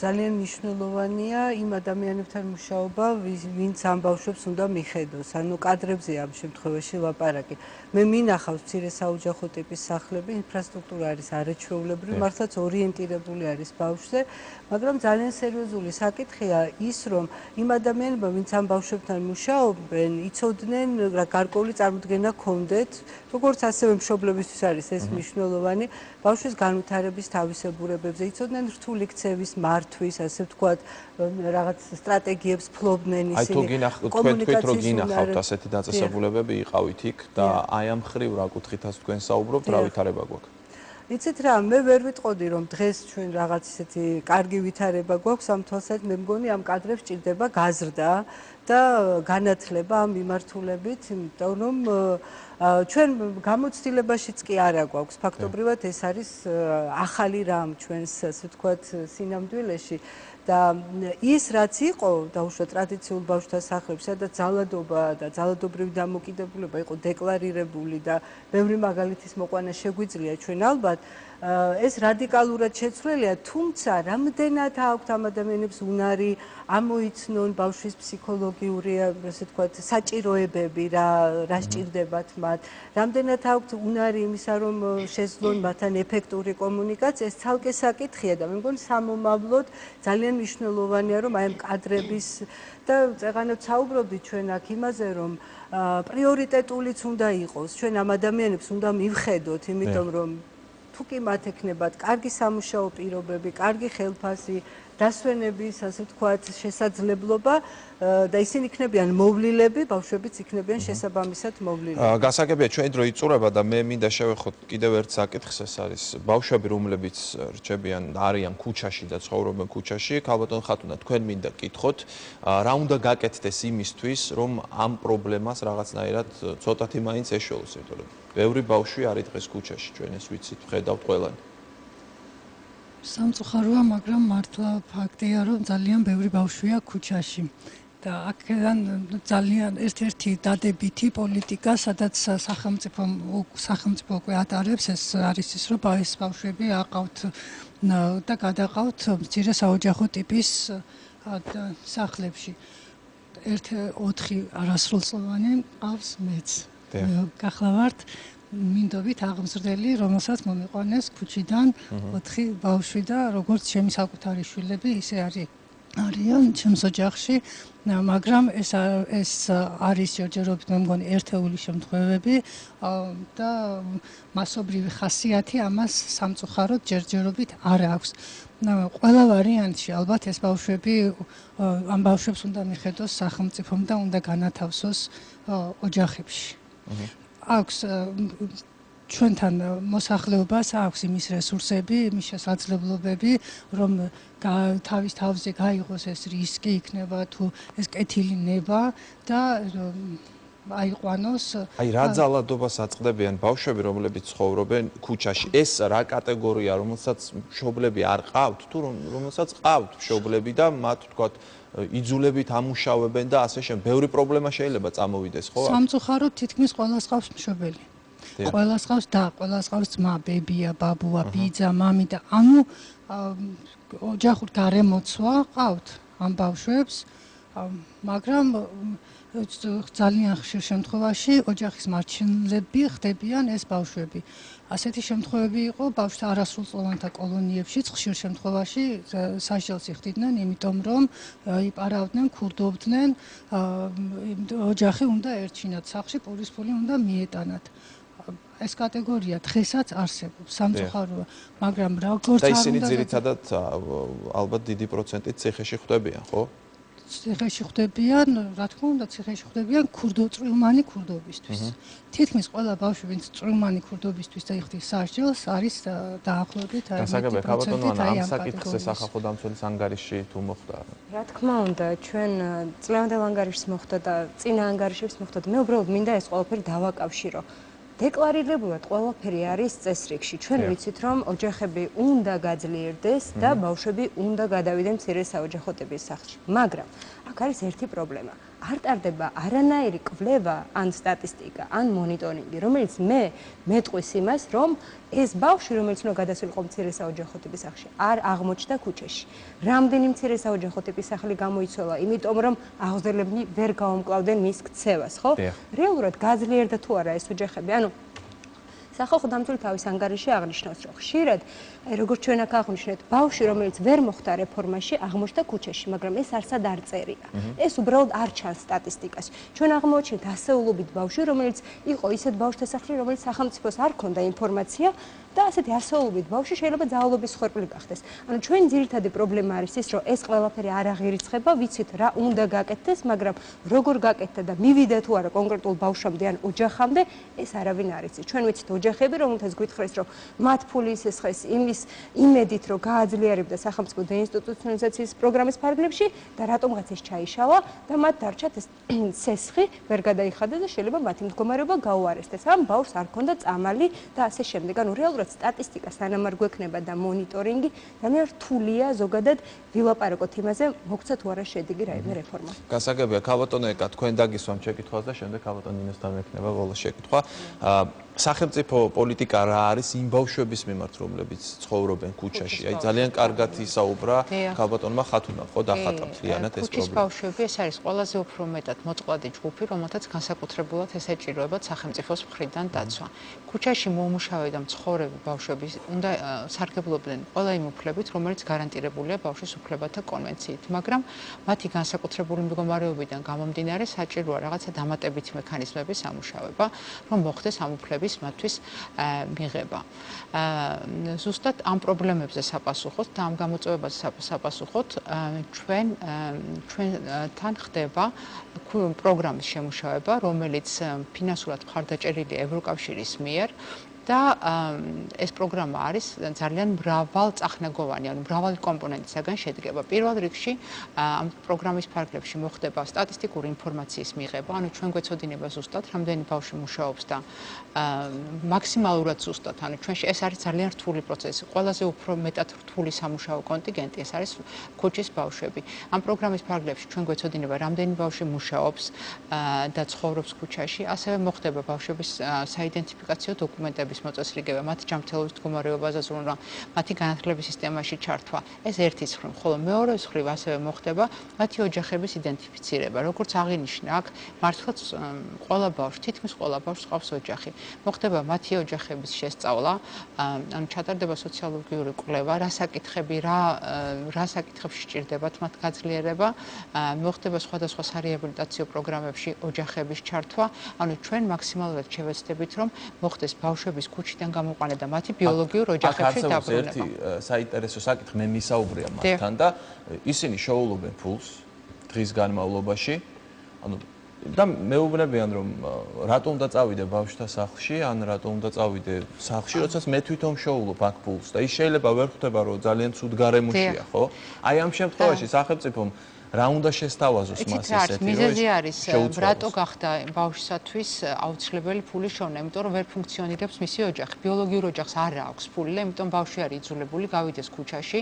ძალიან მნიშვნელოვანია იმ ადამიანებთან მუშაობა, ვინც ამ ბავშვებს უნდა მიხედოს. ანუ კადრებზე ამ შემთხვევაში ლაპარაკი. მე მინახავს მცირე საოჯახო ტიპის სახლები, ინფრასტრუქტურა არის არაჩვეულებრივი, მართლაც ორიენტირებული არის ბავშვზე, მაგრამ ძალიან სერიოზული საკითხია ის, რომ იმ ადამიანებმა, ვინც ამ ბავშვებთან მუშაობენ, იცოდნენ რა გარკვეული წარმოდგენა ჰქონდეთ, როგორც ასევე მშობლებისთვის არის ეს მნიშვნელოვანი, ბავშვის განვითარების თავისებურებებზე, იცოდნენ რთული ქცევის მართვის, ასე ვთქვათ, რაღაც სტრატეგიებს ფლობდნენ ისინი. აი თუ თქვენ რომ გინახავთ ასეთი დაწესებულებები, იყავით იქ და აი ამ ხრივ რა კუთხითაც თქვენ საუბრობთ, რა ვითარება გვაქვს? იცით რა, მე ვერ ვიტყოდი რომ დღეს ჩვენ რაღაც ისეთი კარგი ვითარება გვაქვს ამ თვალსაზრისით, მე მგონი ამ კადრებს ჭირდება გაზრდა და განათლება ამ მიმართულებით, იმიტომ რომ ჩვენ გამოცდილებაშიც კი არა გვაქვს. ფაქტობრივად ეს არის ახალი რამ ჩვენს, ასე ვთქვათ, სინამდვილეში და ის რაც იყო დაუშვა ტრადიციულ ბავშვთა სახლებში, სადაც ძალადობა და ძალადობრივი დამოკიდებულება იყო დეკლარირებული და ბევრი მაგალითის მოყვანა შეგვიძლია ჩვენ ალბათ ეს რადიკალურად შეცვლილია, თუმცა რამდენად აქვთ ამ ადამიანებს უნარი ამოიცნონ ბავშვის ფსიქოლოგიური, ასე ვთქვათ, საჭიროებები, რა სჭირდებათ მათ, რამდენად აქვთ უნარი იმისა, რომ შეძლონ მათთან ეფექტური კომუნიკაცია, ეს ცალკე საკითხია და მე მგონი სამომავლოდ ძალიან მნიშვნელოვანია, რომ აი ამ კადრების და წეღანად საუბრობდით ჩვენ აქ იმაზე, რომ პრიორიტეტულიც უნდა იყოს, ჩვენ ამ ადამიანებს უნდა მივხედოთ, იმიტომ რომ თუ კი მათ ექნებათ კარგი სამუშაო პირობები, კარგი ხელფასი, დასვენების, ასე ვთქვათ, შესაძლებლობა და ისინი იქნებიან მოვლილები, ბავშვებიც იქნებიან შესაბამისად მოვლილები. გასაგებია, ჩვენი დრო იწურება და მე მინდა შევეხოთ კიდევ ერთ საკითხს, ეს არის ბავშვები, რომლებიც რჩებიან, არიან ქუჩაში და ცხოვრობენ ქუჩაში. ქალბატონ ხათუნა, თქვენ მინდა გკითხოთ, რა უნდა გაკეთდეს იმისთვის, რომ ამ პრობლემას რაღაცნაირად ცოტათი მაინც ეშველოს, იმიტომ რომ ბევრი ბავშვი არის დღეს ქუჩაში, ჩვენ ეს ვიცით, ხედავთ ყველანი. სამწუხაროა, მაგრამ მართლა ფაქტია, რომ ძალიან ბევრი ბავშვია ქუჩაში. და აქედან ძალიან ერთ-ერთი დადებითი პოლიტიკა, სადაც სახელმწიფო უკვე ატარებს, ეს არის ის, რომ ეს ბავშვები აყავთ და გადაყავთ მცირე საოჯახო ტიპის სახლებში. 4 არასრულწლოვანი ყავს მეც. გახლავართ მინდობით აღმზრდელი, რომელსაც მომიყვანეს ქუჩიდან 4 ბავშვი და როგორც ჩემი საკუთარი შვილები, ისე არიან ჩემს ოჯახში, მაგრამ ეს არის ჯერჯერობით მე მგონი ერთეული შემთხვევები და მასობრივი ხასიათი ამას სამწუხაროდ ჯერჯერობით არ აქვს. ყველა ვარიანტში ალბათ ეს ბავშვები ამ ბავშვებს უნდა მიხედოს სახელმწიფომ და უნდა განათავსოს ოჯახებში. აქვს ჩვენთან მოსახლეობას აქვს იმის რესურსები, იმის შესაძლებლობები, რომ თავის თავზე გაიღოს ეს რისკი, იქნება თუ ეს კეთილი ნება და აიყვანოს. აი რა ძალადობას აწყდებიან ბავშვები, რომლებიც ცხოვრობენ ქუჩაში? ეს რა კატეგორია, რომელსაც მშობლები არ ყავთ, თუ რომელსაც ყავთ მშობლები და მათ ვთქვათ იძულებით ამუშავებენ და ასე შემდეგ. ბევრი პრობლემა შეიძლება წამოვიდეს, ხო? სამწუხაროდ თითქმის ყველას ყავს მშობელი. ყველას ყავს და ყველას ყავს ძმა, ბებია, ბაბუა, ბიძა, მამი და ანუ ოჯახურ გარემოცვა ყავთ ამ ბავშვებს, მაგრამ ძალიან ხშირ შემთხვევაში ოჯახის მარჩენლები ხდებიან ეს ბავშვები. ასეთი შემთხვევები იყო ბავშვთა არასრულწლოვანთა კოლონიებშიც, ხშირ შემთხვევაში სასჯელს იხდიდნენ, იმიტომ რომ იპარავდნენ, ქურდობდნენ, ოჯახი უნდა ერჩინათ სახლში, პურის ფული უნდა მიეტანათ. ეს კატეგორია დღესაც არსებობს, სამწუხაროა, მაგრამ როგორც და ისინი ძირითადად ალბათ დიდი პროცენტით ციხეში ხვდებიან, ხო? ციხეში ხვდებიან, რა თქმა უნდა, ციხეში ხვდებიან წვრილმანი ქურდობისთვის. თითქმის ყველა ბავშვი, ვინც წვრილმანი ქურდობისთვის დაიხდის სასჯელს, არის დაახლოებით აი 10%. ქალბატონო, ამ საკითხზე სახალხო დამცველის ანგარიში თუ მოხდა? რა თქმა უნდა, ჩვენ წლევანდელ ანგარიშს მოხდა და წინა ანგარიშებს მოხდა და მე უბრალოდ მინდა ეს ყველაფერი დავაკავშირო. დეკლარირებულად ყველაფერი არის წესრიგში. ჩვენ ვიცით, რომ ოჯახები უნდა გაძლიერდეს და ბავშვები უნდა გადავიდნენ მცირე საოჯახო ტიპის სახლში. მაგრამ აქ არის ერთი პრობლემა. არ ტარდება არანაირი კვლევა, ან სტატისტიკა, ან მონიტორინგი, რომელიც მეტყვის იმას, რომ ეს ბავშვი, რომელიც უნდა გადასულიყო მცირე საოჯახო ტიპის სახლში, არ აღმოჩნდა ქუჩაში. რამდენი მცირე საოჯახო ტიპის სახლი გამოიცვალა, იმიტომ რომ აღზრდელები ვერ გაუმკლავდნენ მის ქცევას, ხო? რეალურად გაძლიერდა თუ არა ეს ოჯახები? ანუ სახალხო დამცველი თავის ანგარიში აღნიშნავს, რომ ხშირად, როგორც ჩვენ აქ აღვნიშნეთ, ბავშვი, რომელიც ვერ მოხვდა რეფორმაში, აღმოჩნდა ქუჩაში, მაგრამ ეს არსად არ წერია. ეს უბრალოდ არ ჩანს სტატისტიკაში. ჩვენ აღმოაჩინეთ ასეულობით ბავშვი, რომელიც იყო ისეთ ბავშვთა სახლში, რომელიც სახელმწიფოს არ ჰქონდა ინფორმაცია და ასეთი ასეულობით ბავშვი შეიძლება ძალადობის ხორბლი გახდეს. ანუ ჩვენი ძირითადი პრობლემა არის ის, რომ ეს ყველაფერი არ აღირიცხება, ვიცით რა უნდა გაკეთდეს, მაგრამ როგორ გაკეთდა და მივიდა თუ არა კონკრეტულ ბავშვამდე ან ოჯახამდე, ეს არავინ არ იცის. ჩვენ ვიცით ოჯახები, რომელთაც გვითხრეს, რომ მათ ფული ისესხეს იმის იმედით, რომ გააძლიერებდა სახელმწიფო დეინსტიტუციონალიზაციის პროგრამის ფარგლებში და რატომღაც ეს ჩაიშალა და მათ დარჩათ ეს სესხი, ვერ გადაიხადა და შეიძლება მათი მდგომარეობა გაუარესდეს. ამ ბავშვს არ ჰქონდა წამალი და ასე შემდეგ. ანუ რეალურად სტატისტიკა სანამ არ გვექნება და მონიტორინგი, ძალიან რთულია ზოგადად ვილაპარაკოთ იმაზე, მოგცა თუ არა შედეგი რაიმე რეფორმა. გასაგებია, ქალბატონო ეკა, თქვენ დაგისვამ შეკითხვას და შემდეგ ქალბატონ ნინოსთან მექნება ბოლოს შეკითხვა. სახელმწიფო პოლიტიკა რა არის იმ ბავშვების მიმართ, რომლებიც ცხოვრობენ ქუჩაში? აი ძალიან კარგად ისაუბრა ქალბატონმა ხათუნამ, ხო, დახატა მთლიანად ეს პრობლემა. ქუჩის ბავშვები ეს არის ყველაზე უფრო მეტად მოწყვლადი ჯგუფი, რომელთაც განსაკუთრებულად ესაჭიროებათ სახელმწიფოს მხრიდან დაცვა. ქუჩაში მომუშავე და მცხოვრები ბავშვები უნდა სარგებლობდნენ ყველა იმ უფლებით, რომელიც გარანტირებულია ბავშვის უფლებათა კონვენციით, მაგრამ მათი განსაკუთრებული მდგომარეობიდან გამომდინარე საჭიროა რაღაცა დამატებითი მექანიზმების ამუშავება, რომ მოხდეს ამ უფლების მათთვის მიღება. ზუსტად ამ პრობლემებზე საპასუხოდ და ამ გამოწვევებაზე საპასუხოდ ჩვენთან ხდება პროგრამის შემუშავება, რომელიც ფინანსურად მხარდაჭერილია ევროკავშირის მიერ და ეს პროგრამა არის ძალიან მრავალწახნაგოვანი, ანუ მრავალი კომპონენტისაგან შედგება. პირველ რიგში ამ პროგრამის ფარგლებში მოხდება სტატისტიკური ინფორმაციის მიღება, ანუ ჩვენ გვეცოდინება ზუსტად, რამდენი ბავშვი მუშაობს და მაქსიმალურად ზუსტად, ანუ ჩვენში ეს არის ძალიან რთული პროცესი. ყველაზე უფრო მეტად რთული სამუშაო კონტინგენტი ეს არის ქუჩის ბავშვები. ამ პროგრამის ფარგლებში ჩვენ გვეცოდინება, რამდენი ბავშვი მუშაობს და ცხოვრობს ქუჩაში, ასევე მოხდება ბავშვების საიდენტიფიკაციო დოკუმენტები მოწესრიგება, მათი ჯანმრთელობის მდგომარეობაზე ზრუნვა, მათი განათლების სისტემაში ჩართვა. ეს ერთი მხრივ, ხოლო მეორე მხრივ ასევე მოხდება მათი ოჯახების იდენტიფიცირება. როგორც აღინიშნა, აქ მართლაც ყველა ბავშვი, თითქმის ყველა ბავშვს ყავს ოჯახი. მოხდება მათი ოჯახების შესწავლა, ანუ ჩატარდება სოციოლოგიური კვლევა, რა საკითხები, რა საკითხებში სჭირდებათ მათ გაძლიერება, მოხდება სხვადასხვა სარეაბილიტაციო პროგრამებში ოჯახების ჩართვა, ანუ ჩვენ მაქსიმალურად შევეცდებით, რომ მოხდეს ბავშვების ქუჩიდან გამოყვანა და მათი ბიოლოგიურ ოჯახებში დაბრუნება. ერთი საინტერესო საკითხი მე მისაუბრია მათთან და ისინი შოულობენ ფულს დღის განმავლობაში. ანუ და მეუბნებიან, რომ რატომ უნდა წავიდე ბავშვთა სახლში, ან რატომ უნდა წავიდე სახლში, როდესაც მე თვითონ შოულობ აქ ფულს და ის შეიძლება ვერ ხვდება, რომ ძალიან ცუდ გარემოშია, ხო? აი ამ შემთხვევაში სახელმწიფომ რა უნდა შესთავაზოს მას ესეთი მიზეზი არის რატო გახდა ბავშვისათვის აუცილებელი ფულის შოვნა, იმიტომ რომ ვერ ფუნქციონირებს მისი ოჯახი. ბიოლოგიურ ოჯახს არ აქვს ფული, იმიტომ ბავშვი არის იძულებული გავიდეს ქუჩაში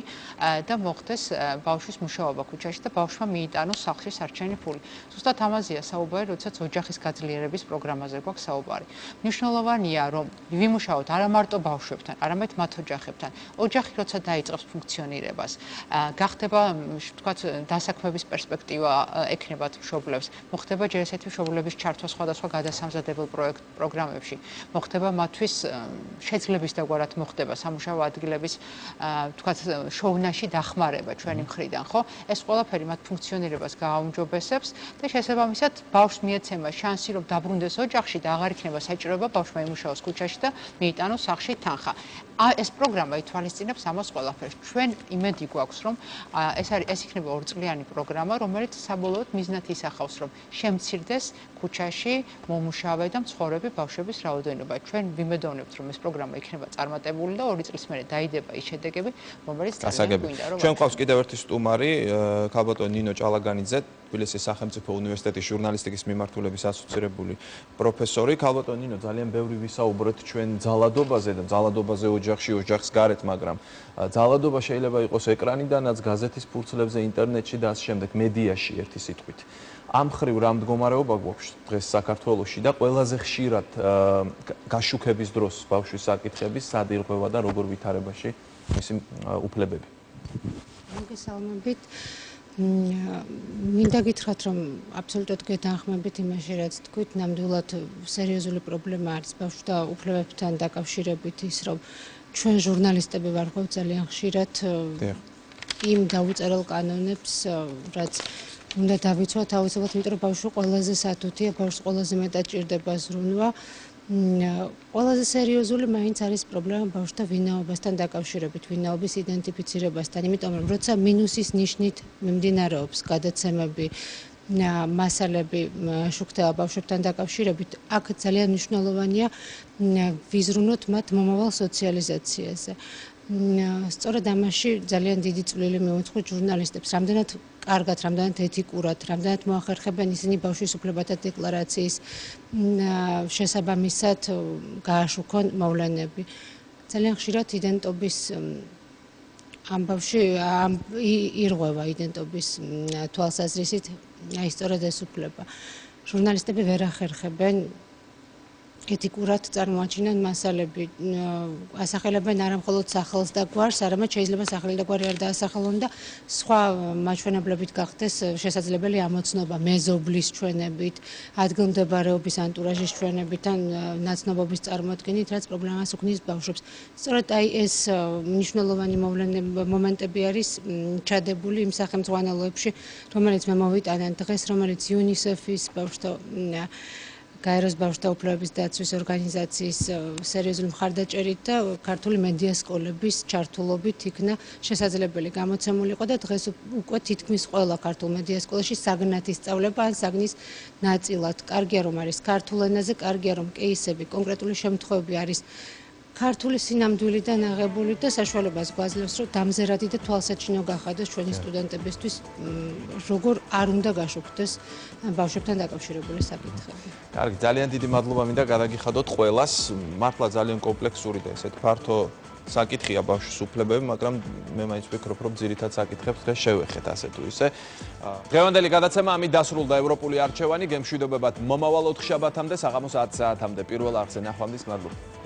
და მოხდეს ბავშვის მუშაობა ქუჩაში და ბავშვმა მიიტანოს სახლში სარჩენი ფული. ზუსტად ამაზეა საუბარი, როდესაც ოჯახის გაძლიერების პროგრამაზე გვაქვს საუბარი. მნიშვნელოვანია, რომ ვიმუშაოთ არა მარტო ბავშვებთან, არამედ მათ ოჯახებთან. ოჯახი როცა დაიწყებს ფუნქციონირებას, გახდება თქვათ დასაქმების პერსპექტივა ექნებათ მშობლებს, მოხდება ჯერ ესეთი მშობლების ჩართვა სხვადასხვა გადასამზადებელ პროგრამებში, მოხდება მათთვის შეძლების დაგვარად მოხდება სამუშაო ადგილების თქვათ შოვნაში დახმარება ჩვენი მხრიდან, ხო? ეს ყველაფერი მათ ფუნქციონირებას გააუმჯობესებს და შესაბამისად ბავშვს მიეცემა შანსი, რომ დაბრუნდეს ოჯახში და აღარ იქნება საჭიროება ბავშვმა იმუშაოს ქუჩაში და მიიტანოს სახლში თანხა. ეს პროგრამა ითვალისწინებს ამას ყველაფერს. ჩვენ იმედი გვაქვს, რომ ეს იქნება ორწლიანი პროგრამა, რომელიც საბოლოოდ მიზნად ისახავს, რომ შემცირდეს ქუჩაში მომუშავე და მცხოვრები ბავშვების რაოდენობა. ჩვენ ვიმედოვნებთ, რომ ეს პროგრამა იქნება წარმატებული და 2 წლის მერე დაიდება ის შედეგები, რომელიც ძალიან გვინდა, რომ ჩვენ გვყავს კიდევ ერთი სტუმარი, ქალბატონი ნინო ჭალაგანიძე, თბილისის სახელმწიფო უნივერსიტეტის ჟურნალისტიკა ინფორმატიკის მიმართულების ასოცირებული პროფესორი. ქალბატონ ნინო, ძალიან ბევრი ვისაუბრეთ ჩვენ ძალადობაზე და ძალადობაზე ოჯახში, ოჯახს გარეთ, მაგრამ ძალადობა შეიძლება იყოს ეკრანიდანაც, გაზეთის ფურცლებზე, ინტერნეტში და ასე შემდეგ, მედიაში ერთი სიტყვით. ამ ხრივ რა მდგომარეობა გვაქვს დღეს საქართველოში და ყველაზე ხშირად გაშუქების დროს ბავშვის საკითხების სად ირღვევა და როგორ ვითარებაში მისი უფლებები. მოგესალმებით. მინდა გითხრათ, რომ აბსოლუტურად გეთანხმებით იმაში, რაც თქვით, ნამდვილად სერიოზული პრობლემა არის ბავშვთა უფლებებთან დაკავშირებით ის, რომ ჩვენ ჟურნალისტები ვარღვევ ძალიან ხშირად იმ დაუწერელ კანონებს, რაც უნდა დავიცვათ აუცილებლად, იმიტომ რომ ბავშვი ყველაზე სათუთია, ბავშვს ყველაზე მეტად ჭირდება ზრუნვა. ყველაზე სერიოზული მაინც არის პრობლემა ბავშვთა ვინაობასთან დაკავშირებით, ვინაობის იდენტიფიცირებასთან, იმიტომ რომ როცა მინუსის ნიშნით მიმდინარეობს გადაცემები, მასალები შუქდება ბავშვებთან დაკავშირებით, აქ ძალიან მნიშვნელოვანია ვიზრუნოთ მათ მომავალ სოციალიზაციაზე. სწორედ ამაში ძალიან დიდი წვლილი მიუძღვით ჟურნალისტებს, რამდენად კარგად, რამდენად ეთიკურად, რამდენად მოახერხებენ ისინი ბავშვის უფლებათა დეკლარაციის შესაბამისად გააშუქონ მოვლენები. ძალიან ხშირად იდენტობის ამბავში ირღვევა იდენტობის თვალსაზრისით, აი სწორედ ეს უფლება. ჟურნალისტები ვერ ახერხებენ ეთიკურად წარმოაჩინონ მასალები, ასახელებენ არა მხოლოდ სახელს და გვარს, არამედ შეიძლება სახელი და გვარი არ დაასახელონ და სხვა მაჩვენებლებით გახდეს შესაძლებელი ამოცნობა მეზობლის ჩვენებით, ადგილმდებარეობის ანტურაჟის ჩვენებით ან ნაცნობობის წარმოადგენით, რაც პრობლემას უქმნის ბავშვებს. სწორედ აი ეს მნიშვნელოვანი მომენტები არის ჩადებული იმ სახელმძღვანელოებში, რომელიც მე მოვიტანე დღეს, რომელიც UNICEF-ის ბავშვთა გაეროს ბავშვთა უფლებების დაცვის ორგანიზაციის სერიოზული მხარდაჭერით და ქართული მედია სკოლების ჩართულობით იქნა შესაძლებელი გამოცემულიყო და დღეს უკვე თითქმის ყველა ქართულ მედია სკოლაში საგნათი სწავლება ან საგნის ნაწილად. კარგია რომ არის ქართულ ენაზე, კარგია რომ კეისები, კონკრეტული შემთხვევები არის ქართული სინამდვილიდან აღებული და საშუალებას გვაძლევს, რომ დამზერადი და თვალსაჩინო გახადოს ჩვენი სტუდენტებისთვის, როგორ არ უნდა გაშუქდეს ბავშვებთან დაკავშირებული საკითხები. კარგი, ძალიან დიდი მადლობა მინდა გადაგიხადოთ ყველას. მართლა ძალიან კომპლექსური და ესეთ ფართო საკითხია ბავშვის უფლებები, მაგრამ მე მაინც ვფიქრობ, რომ ძირითად საკითხებს დღეს შევეხეთ ასე თუ ისე. დღევანდელი გადაცემა ამით დასრულდა. ევროპული არჩევანი გემშვიდობებად მომავალ 4 შაბათამდე, საღამოს 10 საათამდე პირველ არხზე ნახვამდის. მადლობა.